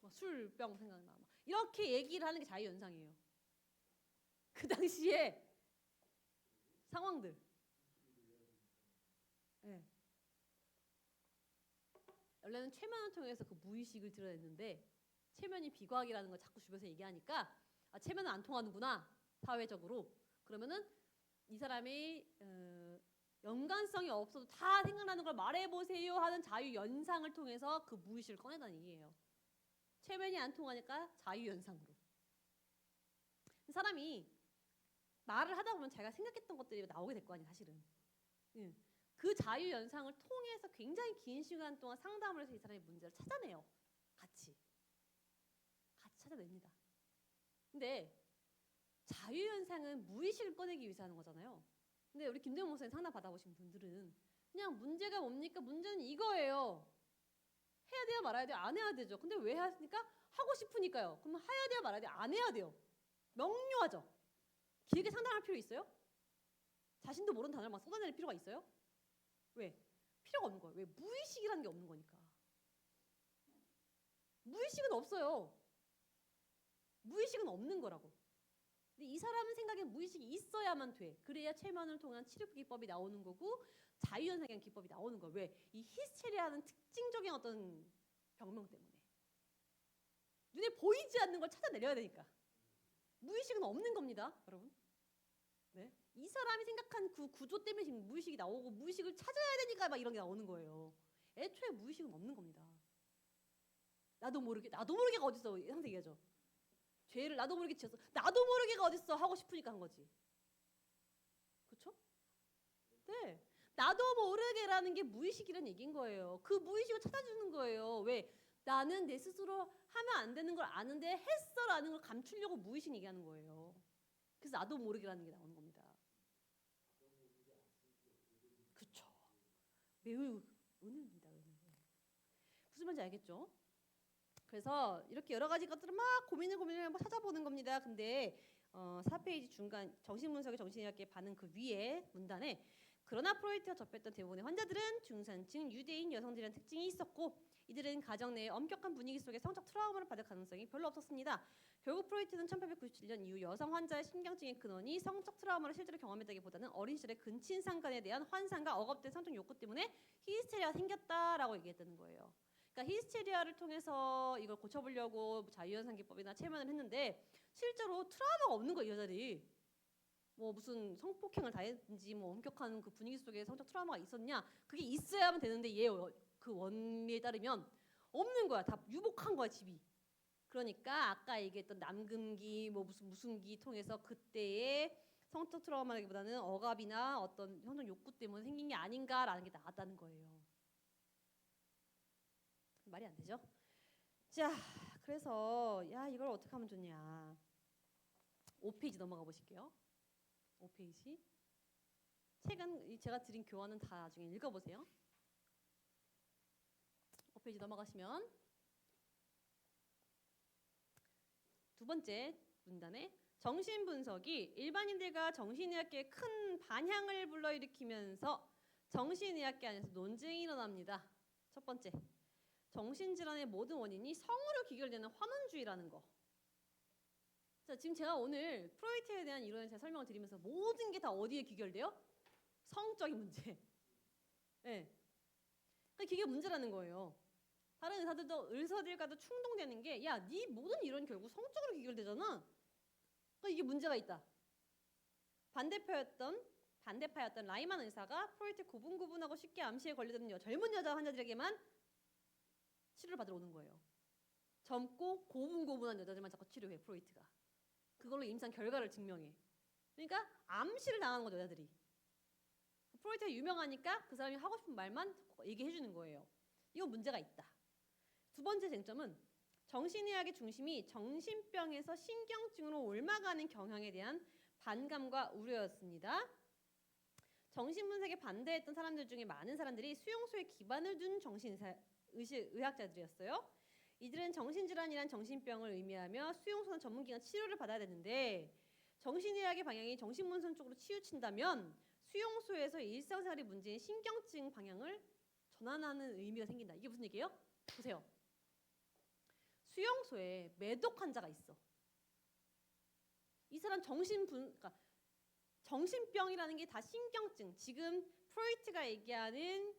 술병 생각나. 이렇게 얘기를 하는 게 자유현상이에요. 그 당시에 상황들. 네. 원래는 최면을 통해서 그 무의식을 드러냈는데 최면이 비과학이라는 걸 자꾸 주변에서 얘기하니까 아, 최면은 안 통하는구나 사회적으로. 그러면은 이 사람이 연관성이 없어도 다 생각나는 걸 말해보세요 하는 자유연상을 통해서 그 무의식을 꺼내다는 얘기예요. 최면이 안 통하니까 자유연상으로. 사람이 말을 하다 보면 자기가 생각했던 것들이 나오게 될 거 아니에요, 사실은. 그 자유연상을 통해서 굉장히 긴 시간 동안 상담을 해서 이 사람의 문제를 찾아내요. 같이 찾아냅니다. 근데 자유연상은 무의식을 꺼내기 위해서 하는 거잖아요. 근데 우리 김대웅 목사님 상담 받아보신 분들은 그냥 문제가 뭡니까? 문제는 이거예요. 해야 돼요? 말아야 돼요? 안 해야 되죠. 근데 왜 하십니까? 하고 싶으니까요. 그러면 해야 돼요? 말아야 돼요? 안 해야 돼요. 명료하죠. 길게 상담할 필요 있어요? 자신도 모르는 단어를 막 쏟아낼 필요가 있어요? 왜? 필요가 없는 거예요. 왜? 무의식이라는 게 없는 거니까. 무의식은 없어요. 무의식은 없는 거라고. 근데 이 사람은 생각에 무의식이 있어야만 돼. 그래야 최면을 통한 치료 기법이 나오는 거고 자유연상의 기법이 나오는 거예요. 왜? 이 히스테리아는 특징적인 어떤 병명 때문에. 눈에 보이지 않는 걸 찾아내려야 되니까. 무의식은 없는 겁니다, 여러분. 네? 이 사람이 생각한 그 구조 때문에 지금 무의식이 나오고 무의식을 찾아야 되니까 막 이런 게 나오는 거예요. 애초에 무의식은 없는 겁니다. 나도 모르게가 어딨어? 항상 얘기하죠. 죄를 나도 모르게 지었어. 나도 모르게가 어딨어? 하고 싶으니까 한 거지. 그렇죠? 네. 나도 모르게라는 게 무의식이라는 얘기인 거예요. 그 무의식을 찾아주는 거예요. 왜? 나는 내 스스로 하면 안 되는 걸 아는데 했어라는 걸 감추려고 무의식 얘기하는 거예요. 그래서 나도 모르게라는 게 나오는 겁니다. 그렇죠. 매우 은혜입니다. 무슨 말인지 알겠죠? 그래서 이렇게 여러 가지 것들을 막 고민을 한번 찾아보는 겁니다. 근데 4페이지 중간 정신분석의 정신의학계 반응 그 위에 문단에 그러나 프로이트가 접했던 대부분의 환자들은 중산층 유대인 여성들이라는 특징이 있었고 이들은 가정 내의 엄격한 분위기 속에 성적 트라우마를 받을 가능성이 별로 없었습니다. 결국 프로이트는 1897년 이후 여성 환자의 신경증의 근원이 성적 트라우마를 실제로 경험했다기보다는 어린 시절의 근친상간에 대한 환상과 억압된 성적 욕구 때문에 히스테리아가 생겼다라고 얘기했다는 거예요. 그러니까 히스테리아를 통해서 이걸 고쳐보려고 자유연상 기법이나 체면을 했는데 실제로 트라우마가 없는 거예요, 이 여자들이. 뭐 무슨 성폭행을 당했는지 뭐 엄격한 그 분위기 속에 성적 트라우마가 있었냐? 그게 있어야만 되는데 얘 그 원리에 따르면 없는 거야. 다 유복한 거야, 집이. 그러니까 아까 얘기했던 남금기 뭐 무슨 기 통해서 그때의 성적 트라우마라기보다는 억압이나 어떤 성적 욕구 때문에 생긴 게 아닌가라는 게 나왔다는 거예요. 말이 안 되죠? 자, 그래서 야 이걸 어떻게 하면 좋냐? 5페이지 넘어가 보실게요. 5페이지. 책은 제가 드린 교환은 다 나중에 읽어보세요. 5페이지 넘어가시면 두 번째 문단에 정신분석이 일반인들과 정신의학계에 큰 반향을 불러일으키면서 정신의학계 안에서 논쟁이 일어납니다. 첫 번째, 정신질환의 모든 원인이 성으로 귀결되는 환원주의라는 거. 자, 지금 제가 오늘 프로이트에 대한 이론을 제가 설명을 드리면서 모든 게 다 어디에 귀결돼요? 성적인 문제. 네. 그러니까 그게 문제라는 거예요. 다른 의사들과도 충동되는 게 야, 네 모든 이론이 결국 성적으로 귀결되잖아. 그러니까 이게 문제가 있다. 반대파였던 라이만 의사가 프로이트 고분고분하고 쉽게 암시에 걸려드는 젊은 여자 환자들에게만 치료를 받으러 오는 거예요. 젊고 고분고분한 여자들만 자꾸 치료해 프로이트가. 그걸로 임상 결과를 증명해. 그러니까 암시를 당하는 거죠, 여자들이. 프로이트가 유명하니까 그 사람이 하고 싶은 말만 얘기해 주는 거예요. 이건 문제가 있다. 두 번째 쟁점은 정신의학의 중심이 정신병에서 신경증으로 옮아가는 경향에 대한 반감과 우려였습니다. 정신분석에 반대했던 사람들 중에 많은 사람들이 수용소에 기반을 둔 의학자들이었어요. 이들은 정신질환이란 정신병을 의미하며 수용소나 전문기관 치료를 받아야 되는데 정신의학의 방향이 정신분석 쪽으로 치우친다면 수용소에서 일상생활의 문제인 신경증 방향을 전환하는 의미가 생긴다. 이게 무슨 얘기예요? 보세요. 수용소에 매독 환자가 있어. 이 사람 그러니까 정신병이라는 게 다 신경증. 지금 프로이트가 얘기하는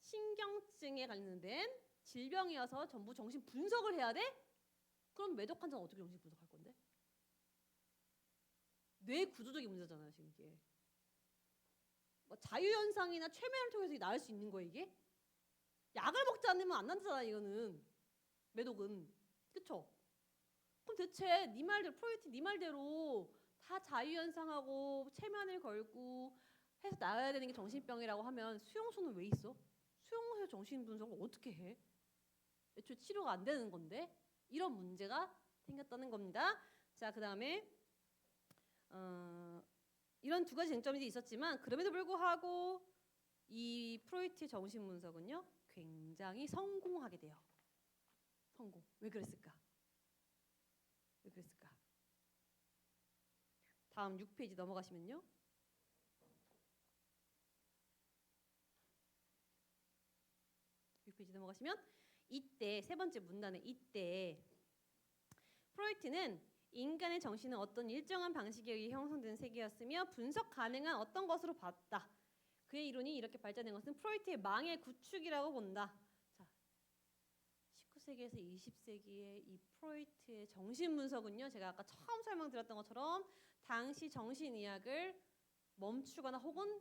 신경증에 관련된 질병이어서 전부 정신 분석을 해야 돼? 그럼 매독 환자는 어떻게 정신 분석할 건데? 뇌 구조적인 문제잖아요, 지금 이게. 뭐 자유현상이나 최면을 통해서 나을 수 있는 거예요, 이게? 약을 먹지 않으면 안 난다잖아, 이거는. 매독은. 그쵸? 그럼 대체 네 말대로, 프로이트 네 말대로 다 자유현상하고 체면을 걸고 해서 나아야 되는 게 정신병이라고 하면 수용소는 왜 있어? 수용소에 정신분석을 어떻게 해? 애초에 치료가 안 되는 건데 이런 문제가 생겼다는 겁니다. 자, 그 다음에 이런 두 가지 쟁점이 있었지만 그럼에도 불구하고 이 프로이트의 정신분석은요 굉장히 성공하게 돼요. 성공. 왜 그랬을까? 왜 그랬을까? 다음 6페이지 넘어가시면요. 이때 세 번째 문단에 이때 프로이트는 인간의 정신은 어떤 일정한 방식에 의해 형성된 세계였으며 분석 가능한 어떤 것으로 봤다. 그의 이론이 이렇게 발전된 것은 프로이트의 망의 구축이라고 본다. 자, 19세기에서 20세기의 이 프로이트의 정신 분석은요. 제가 아까 처음 설명드렸던 것처럼 당시 정신의학을 멈추거나 혹은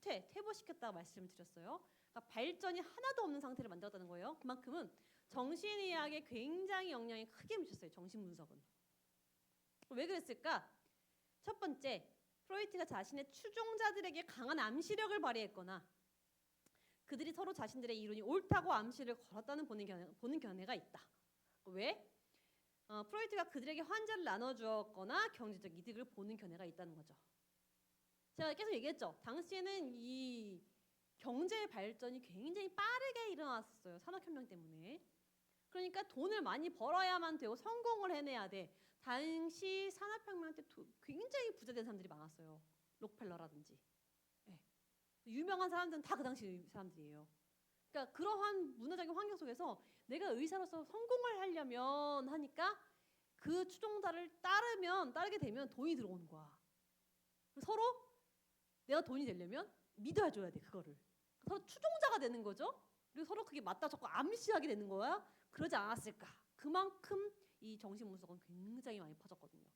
퇴보시켰다고 말씀을 드렸어요. 그러니까 발전이 하나도 없는 상태를 만들었다는 거예요. 그만큼은 정신의학에 굉장히 영향이 크게 미쳤어요. 정신분석은. 왜 그랬을까? 첫 번째, 프로이트가 자신의 추종자들에게 강한 암시력을 발휘했거나 그들이 서로 자신들의 이론이 옳다고 암시를 걸었다는 보는 견해가 있다. 왜? 프로이트가 그들에게 환자를 나눠주었거나 경제적 이득을 보는 견해가 있다는 거죠. 제가 계속 얘기했죠. 당시에는 이 경제 발전이 굉장히 빠르게 일어났었어요. 산업혁명 때문에. 그러니까 돈을 많이 벌어야만 되고 성공을 해내야 돼. 당시 산업혁명 때 굉장히 부자된 사람들이 많았어요. 록펠러라든지. 네. 유명한 사람들은 다 그 당시 사람들이에요. 그러니까 그러한 문화적인 환경 속에서 내가 의사로서 성공을 하려면 하니까 그 추종자를 따르게 되면 돈이 들어오는 거야. 서로 내가 돈이 되려면 믿어줘야 돼 그거를. 서로 추종자가 되는 거죠. 그리고 서로 그게 맞다 자꾸 암시하게 되는 거야. 그러지 않았을까. 그만큼 이 정신분석은 굉장히 많이 퍼졌거든요.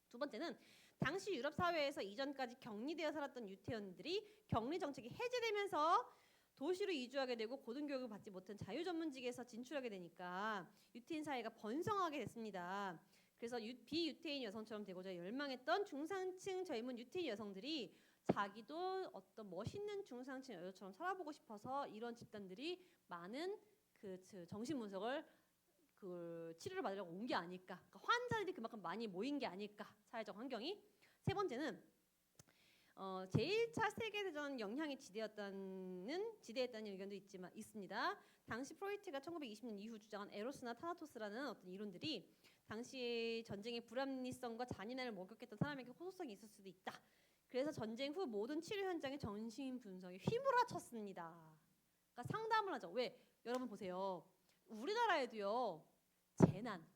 두 번째는 당시 유럽 사회에서 이전까지 격리되어 살았던 유태인들이 격리 정책이 해제되면서 도시로 이주하게 되고 고등교육을 받지 못한 자유전문직에서 진출하게 되니까 유태인 사회가 번성하게 됐습니다. 그래서 비유태인 여성처럼 되고자 열망했던 중산층 젊은 유태인 여성들이 자기도 어떤 멋있는 중산층 여자처럼 살아보고 싶어서 이런 집단들이 많은 그 정신분석을 그 치료를 받으려고 온 게 아닐까. 그러니까 환자들이 그만큼 많이 모인 게 아닐까. 사회적 환경이. 세 번째는 제1차 세계대전 영향이 지대했다는 의견도 있습니다. 당시 프로이트가 1920년 이후 주장한 에로스나 타나토스라는 어떤 이론들이 당시 전쟁의 불합리성과 잔인함을 목격했던 사람에게 호소성이 있을 수도 있다. 그래서 전쟁 후 모든 치료 현장에 정신 분석이 휘몰아쳤습니다. 그러니까 상담을 하죠. 왜? 여러분 보세요. 우리나라에도요.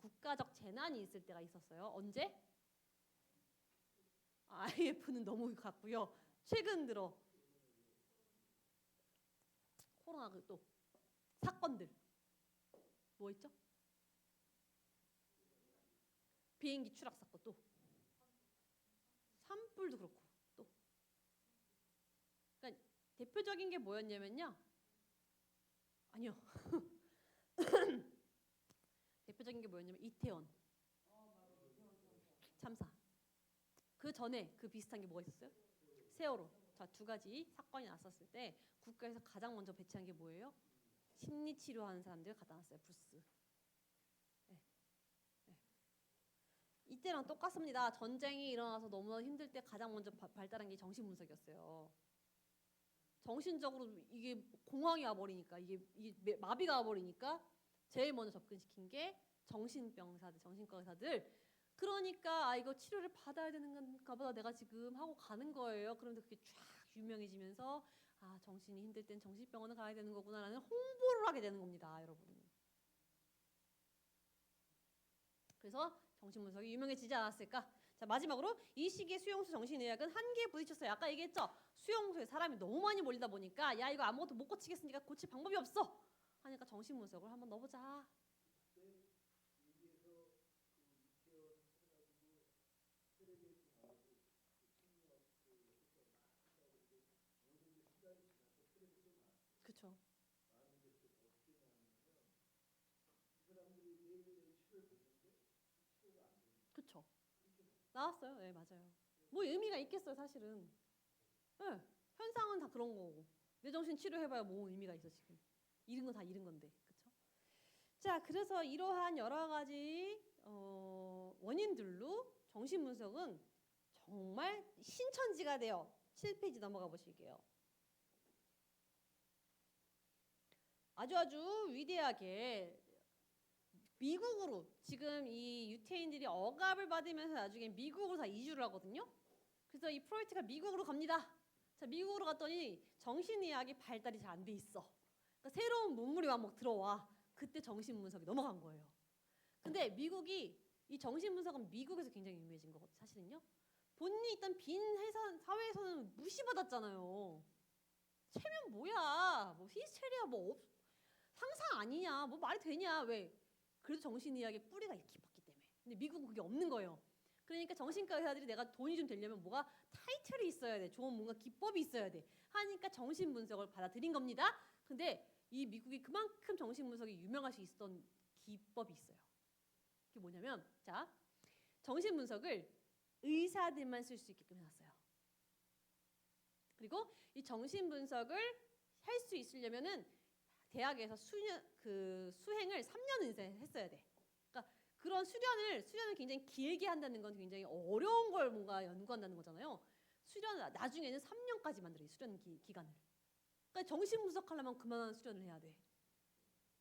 국가적 재난이 있을 때가 있었어요. 언제? IMF는 너무 같고요. 최근 들어 코로나 또 사건들 뭐 있죠? 비행기 추락 사건 또 산불도 그렇고 또 그러니까 대표적인 게 뭐였냐면요. 아니요. 대표적인 게 뭐였냐면 이태원 참사. 그 전에 그 비슷한 게 뭐가 있었어요? 세월호. 자, 두 가지 사건이 났었을 때 국가에서 가장 먼저 배치한 게 뭐예요? 심리 치료하는 사람들 갖다 놨어요. 부스. 네. 네. 이때랑 똑같습니다. 전쟁이 일어나서 너무 힘들 때 가장 먼저 발달한 게 정신분석이었어요. 정신적으로 이게 공황이 와버리니까 이게 마비가 와버리니까 제일 먼저 접근시킨 게 정신병사들, 정신과 의사들. 그러니까 이거 치료를 받아야 되는 건가 보다 내가 지금 하고 가는 거예요. 그런데 그게 쫙 유명해지면서 정신이 힘들 땐 정신병원을 가야 되는 거구나라는 홍보를 하게 되는 겁니다. 여러분. 그래서 정신분석이 유명해지지 않았을까? 자, 마지막으로 이 시기의 수용소 정신의학은 한계에 부딪혔어요. 아까 얘기했죠? 수용소에 사람이 너무 많이 몰리다 보니까 야 이거 아무것도 못 고치겠으니까 고칠 방법이 없어 하니까 정신분석을 한번 넣어보자. 그렇죠. 그렇죠. 나왔어요. 네, 맞아요. 뭐 의미가 있겠어요, 사실은. 네, 현상은 다 그런 거고. 뇌정신 치료해봐야 뭐 의미가 있어 지금. 잃은 거 다 잃은 건데, 그렇죠? 자, 그래서 이러한 여러 가지 원인들로 정신 분석은 정말 신천지가 돼요. 7페이지 넘어가 보실게요. 아주 위대하게 미국으로 지금 이 유태인들이 억압을 받으면서 나중에 미국으로 다 이주를 하거든요. 그래서 이 프로이트가 미국으로 갑니다. 자, 미국으로 갔더니 정신의학이 발달이 잘 안 돼 있어. 그러니까 새로운 문물이 막 들어와. 그때 정신분석이 넘어간 거예요. 근데 미국이 이 정신분석은 미국에서 굉장히 유명해진 거거든요. 사실은요. 본인이 있던 빈 회사 사회에서는 무시받았잖아요. 체면 뭐야? 뭐 히스테리아 상상 아니냐? 뭐 말이 되냐? 왜? 그래도 정신의학의 뿌리가 이렇게 깊었기 때문에. 근데 미국은 그게 없는 거예요. 그러니까 정신과 의사들이 내가 돈이 좀 되려면 뭐가 타이틀이 있어야 돼. 좋은 뭔가 기법이 있어야 돼. 하니까 정신분석을 받아들인 겁니다. 근데 이 미국이 그만큼 정신분석이 유명할 수 있었던 기법이 있어요. 그게 뭐냐면, 자, 정신분석을 의사들만 쓸 수 있게끔 해놨어요. 그리고 이 정신분석을 할 수 있으려면은 대학에서 수행을 3년 이상 했어야 돼. 그러니까 그런 수련을 굉장히 길게 한다는 건 굉장히 어려운 걸 뭔가 연구한다는 거잖아요. 수련 나중에는 3년까지 만들어요. 수련 기간을. 그러니까 정신 분석하려면 그만한 수련을 해야 돼.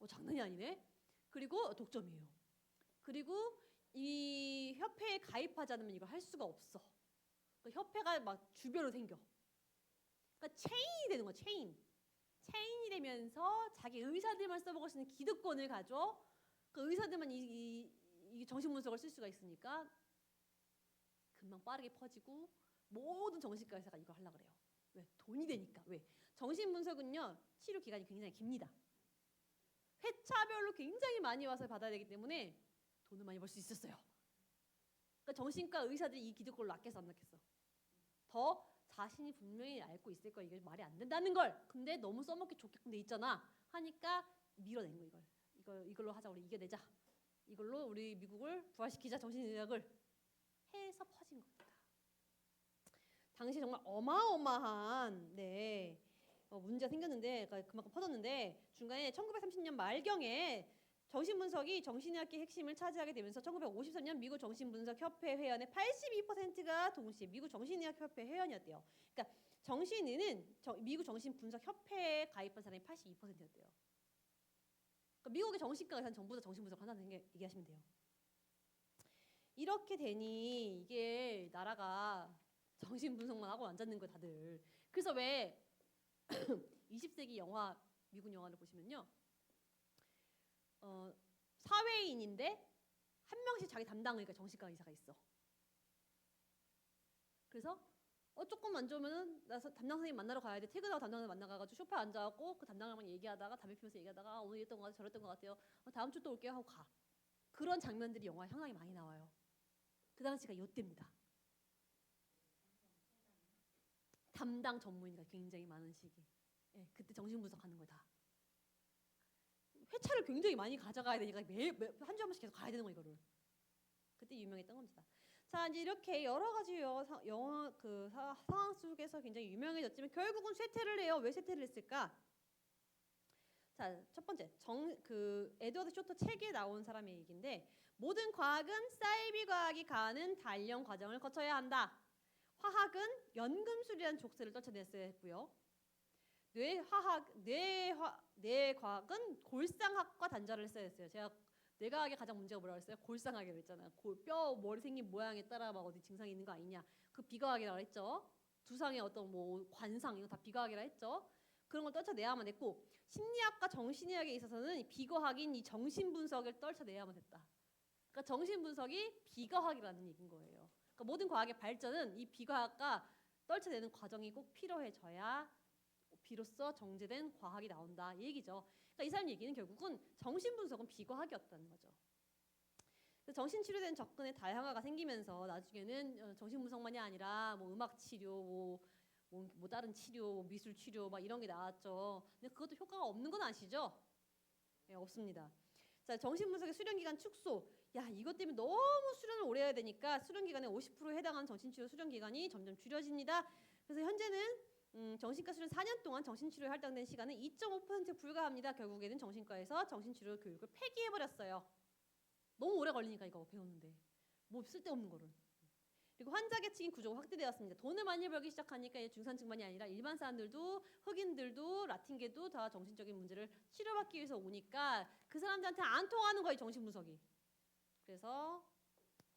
장난이 아니네. 그리고 독점이에요. 그리고 이 협회에 가입하지 않으면 이걸 할 수가 없어. 그러니까 협회가 막 주별로 생겨. 그러니까 체인이 되는 거야. 체인이 되면서 자기 의사들만 써먹을 수 있는 기득권을 가져. 그 의사들만 이 정신분석을 쓸 수가 있으니까 금방 빠르게 퍼지고 모든 정신과 의사가 이거 하려고 그래요. 왜? 돈이 되니까. 왜? 정신분석은요. 치료 기간이 굉장히 깁니다. 회차별로 굉장히 많이 와서 받아야 되기 때문에 돈을 많이 벌 수 있었어요. 그러니까 정신과 의사들이 이 기득권을 아껴서 안 낳겠어. 더 자신이 분명히 알고 있을 거야. 이게 말이 안 된다는 걸. 근데 너무 써먹기 좋게끔 돼 있잖아. 하니까 밀어낸 거 이걸로 하자. 우리 이겨내자. 이걸로 우리 미국을 부활시키자. 정신의학을 해서 퍼진 겁니다. 당시 정말 어마어마한 문제가 생겼는데 그만큼 퍼졌는데 중간에 1930년 말경에 정신분석이 정신의학의 핵심을 차지하게 되면서 1953년 미국 정신분석협회 회원의 82%가 동시에 미국 정신의학협회 회원이었대요. 그러니까 정신의는 미국 정신분석협회에 가입한 사람이 82%였대요. 그러니까 미국의 정신과 의사는 전부 다 정신분석 한다는 얘기하시면 돼요. 이렇게 되니 이게 나라가 정신분석만 하고 앉았는 거예요, 다들. 그래서 왜 20세기 미국 영화를 보시면요. 사회인인데 한 명씩 자기 담당 그러니까 정신과 의사가 있어. 그래서 조금 안 좋으면은 나 담당 선생님 만나러 가야 돼. 퇴근하고 담당 선생님 만나가지고 소파에 앉아갖고 그 담당이랑 얘기하다가 담배 피면서 얘기하다가 오늘 이랬던 것 같아요. 저랬던 것 같아요. 다음 주 또 올게요 하고 가. 그런 장면들이 영화에 상당히 많이 나와요. 그 당시가 이때입니다. 담당 전문의가 굉장히 많은 시기. 예, 그때 정신분석하는 걸 다. 회차를 굉장히 많이 가져가야 되니까 한 주 한 번씩 계속 가야 되는 거 이거를. 그때 유명했던 겁니다. 자, 이제 이렇게 여러 가지 상황 속에서 굉장히 유명해졌지만 결국은 쇠퇴를 해요. 왜 쇠퇴를 했을까? 자, 첫 번째 에드워드 쇼터 책에 나온 사람의 얘기인데 모든 과학은 사이비 과학이 가하는 단련 과정을 거쳐야 한다. 화학은 연금술이라는 족쇄를 떨쳐냈어야 했고요. 뇌과학은 골상학과 단절을 했어야 했어요. 제가 뇌과학의 가장 문제가 뭐라고 했어요? 골상학이라고 했잖아요. 뼈 머리 생긴 모양에 따라 막 어디 증상이 있는 거 아니냐. 그 비과학이라고 했죠. 두상의 어떤 관상 이거 다 비과학이라 했죠. 그런 걸 떨쳐내야만 했고 심리학과 정신의학에 있어서는 비과학인 이 정신분석을 떨쳐내야만 했다. 그러니까 정신분석이 비과학이라는 얘기인 거예요. 그러니까 모든 과학의 발전은 이 비과학과 떨쳐내는 과정이 꼭 필요해져야 비로소 정제된 과학이 나온다 이 얘기죠. 그러니까 이 사람 얘기는 결국은 정신분석은 비과학이었다는 거죠. 정신치료에 대한 접근의 다양화가 생기면서 나중에는 정신분석만이 아니라 음악치료, 뭐 다른 치료, 뭐 미술 치료 막 이런 게 나왔죠. 근데 그것도 효과가 없는 건 아시죠? 네, 없습니다. 자, 정신분석의 수련기간 축소. 야, 이것 때문에 너무 수련을 오래 해야 되니까 수련기간의 50%에 해당하는 정신치료 수련기간이 점점 줄여집니다. 그래서 현재는 정신과 수련 4년 동안 정신치료에 할당된 시간은 2.5%에 불과합니다. 결국에는 정신과에서 정신치료 교육을 폐기해버렸어요. 너무 오래 걸리니까 이거 배우는데. 뭐 쓸데없는 거를. 그리고 환자 계층인 구조가 확대되었습니다. 돈을 많이 벌기 시작하니까 중산층만이 아니라 일반 사람들도 흑인들도 라틴계도 다 정신적인 문제를 치료받기 위해서 오니까 그 사람들한테 안 통하는 거예요, 정신분석이. 그래서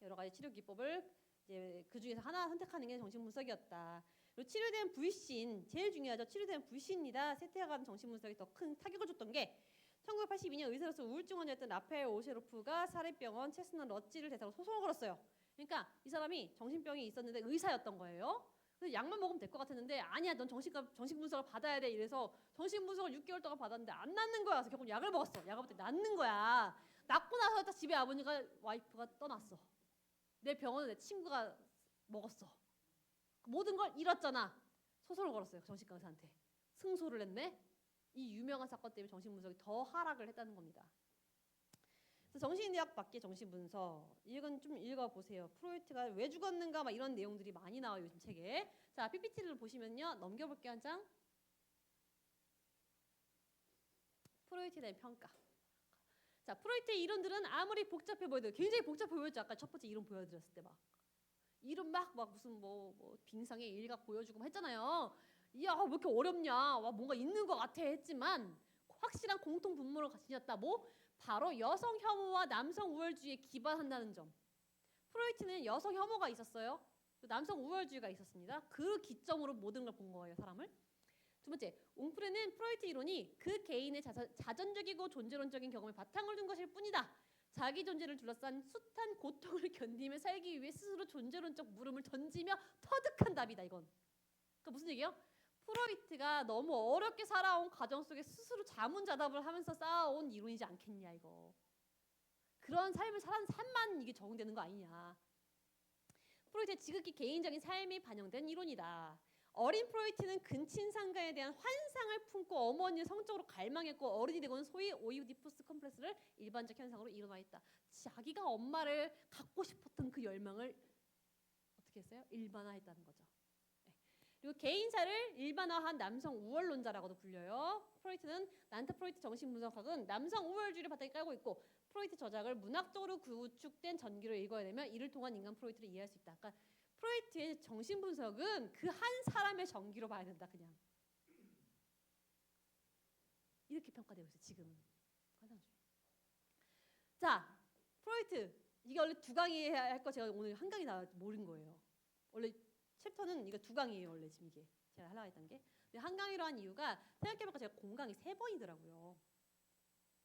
여러 가지 치료 기법을 이제 그 중에서 하나 선택하는 게 정신분석이었다. 그리고 치료된 불신, 제일 중요하죠. 치료된 불신입니다. 세태화가는 정신분석이 더 큰 타격을 줬던 게 1982년 의사로서 우울증 환자였던 라파엘 오셰로프가 사립병원 체스넌 러찌를 대상으로 소송을 걸었어요. 그러니까 이 사람이 정신병이 있었는데 의사였던 거예요. 그래서 약만 먹으면 될 것 같았는데 아니야, 넌 정신분석을 받아야 돼. 이래서 정신분석을 6개월 동안 받았는데 안 낫는 거야. 그래서 결국 약을 먹었어. 약을 먹었더니 낫는 거야. 낫고 나서 딱 집에 아버지가 와이프가 떠났어. 내 병원을 내 친구가 먹었어. 모든 걸 잃었잖아. 소송을 걸었어요. 정신과 의사한테. 승소를 했네. 이 유명한 사건 때문에 정신분석이 더 하락을 했다는 겁니다. 정신의학 밖의 정신분석, 이건 좀 읽어보세요. 프로이트가 왜 죽었는가 막 이런 내용들이 많이 나와요, 요즘 책에. 자, PPT를 보시면요. 넘겨볼게요, 한 장. 프로이트에 대한 평가. 자, 프로이트의 이론들은 아무리 복잡해 보여도 굉장히 복잡해 보였죠. 아까 첫 번째 이론 보여드렸을 때 막. 이론 막 무슨 뭐 빙상의 일각 보여주고 했잖아요. 이야, 왜 이렇게 어렵냐. 와, 뭔가 있는 것 같아 했지만 확실한 공통 분모를 가지셨다. 뭐? 바로 여성 혐오와 남성 우월주의에 기반한다는 점. 프로이트는 여성 혐오가 있었어요. 남성 우월주의가 있었습니다. 그 기점으로 모든 걸 본 거예요, 사람을. 두 번째, 옹프레는 프로이트 이론이 그 개인의 자전적이고 존재론적인 경험에 바탕을 둔 것일 뿐이다. 자기 존재를 둘러싼 숱한 고통을 견디며 살기 위해 스스로 존재론적 물음을 던지며 터득한 답이다, 이건. 그러니까 무슨 얘기예요? 프로이트가 너무 어렵게 살아온 과정 속에 스스로 자문자답을 하면서 쌓아온 이론이지 않겠냐, 이거. 그런 삶을 살아온 삶만 이게 적용되는 거 아니냐. 프로이트의 지극히 개인적인 삶이 반영된 이론이다. 어린 프로이트는 근친상간에 대한 환상을 품고 어머니를 성적으로 갈망했고 어른이 되고는 소위 오이디푸스 컴플렉스를 일반적 현상으로 일어나있다. 자기가 엄마를 갖고 싶었던 그 열망을 어떻게 했어요? 일반화했다는 거죠. 그리고 개인사를 일반화한 남성 우월론자라고도 불려요. 프로이트는 난타 프로이트 정신분석학은 남성 우월주의를 바탕에 깔고 있고 프로이트 저작을 문학적으로 구축된 전기로 읽어야 되면 이를 통한 인간 프로이트를 이해할 수 있다. 그러니까 프로이트의 정신분석은 그 한 사람의 전기로 봐야 된다. 그냥 이렇게 평가되고 있어요. 지금은. 자, 프로이트 이게 원래 두 강의 할 거 제가 오늘 한 강의 다 모른 거예요. 원래 챕터는 이거 두 강이에요. 원래 지금 이게 제가 하려고 했던 게. 근데 한 강의로 한 이유가 생각해보니까 제가 공강이 3번이더라고요.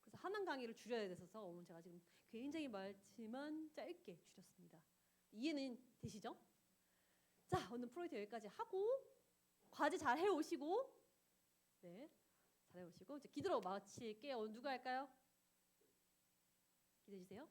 그래서 한 강의를 줄여야 돼서 오늘 제가 지금 굉장히 많지만 짧게 줄였습니다. 이해는 되시죠? 자, 오늘 프로이트 여기까지 하고 과제 잘 해오시고 네, 잘 해오시고 이제 기도로 마칠게요. 오늘 누가 할까요? 기대해 주세요.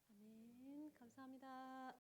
아멘. 감사합니다.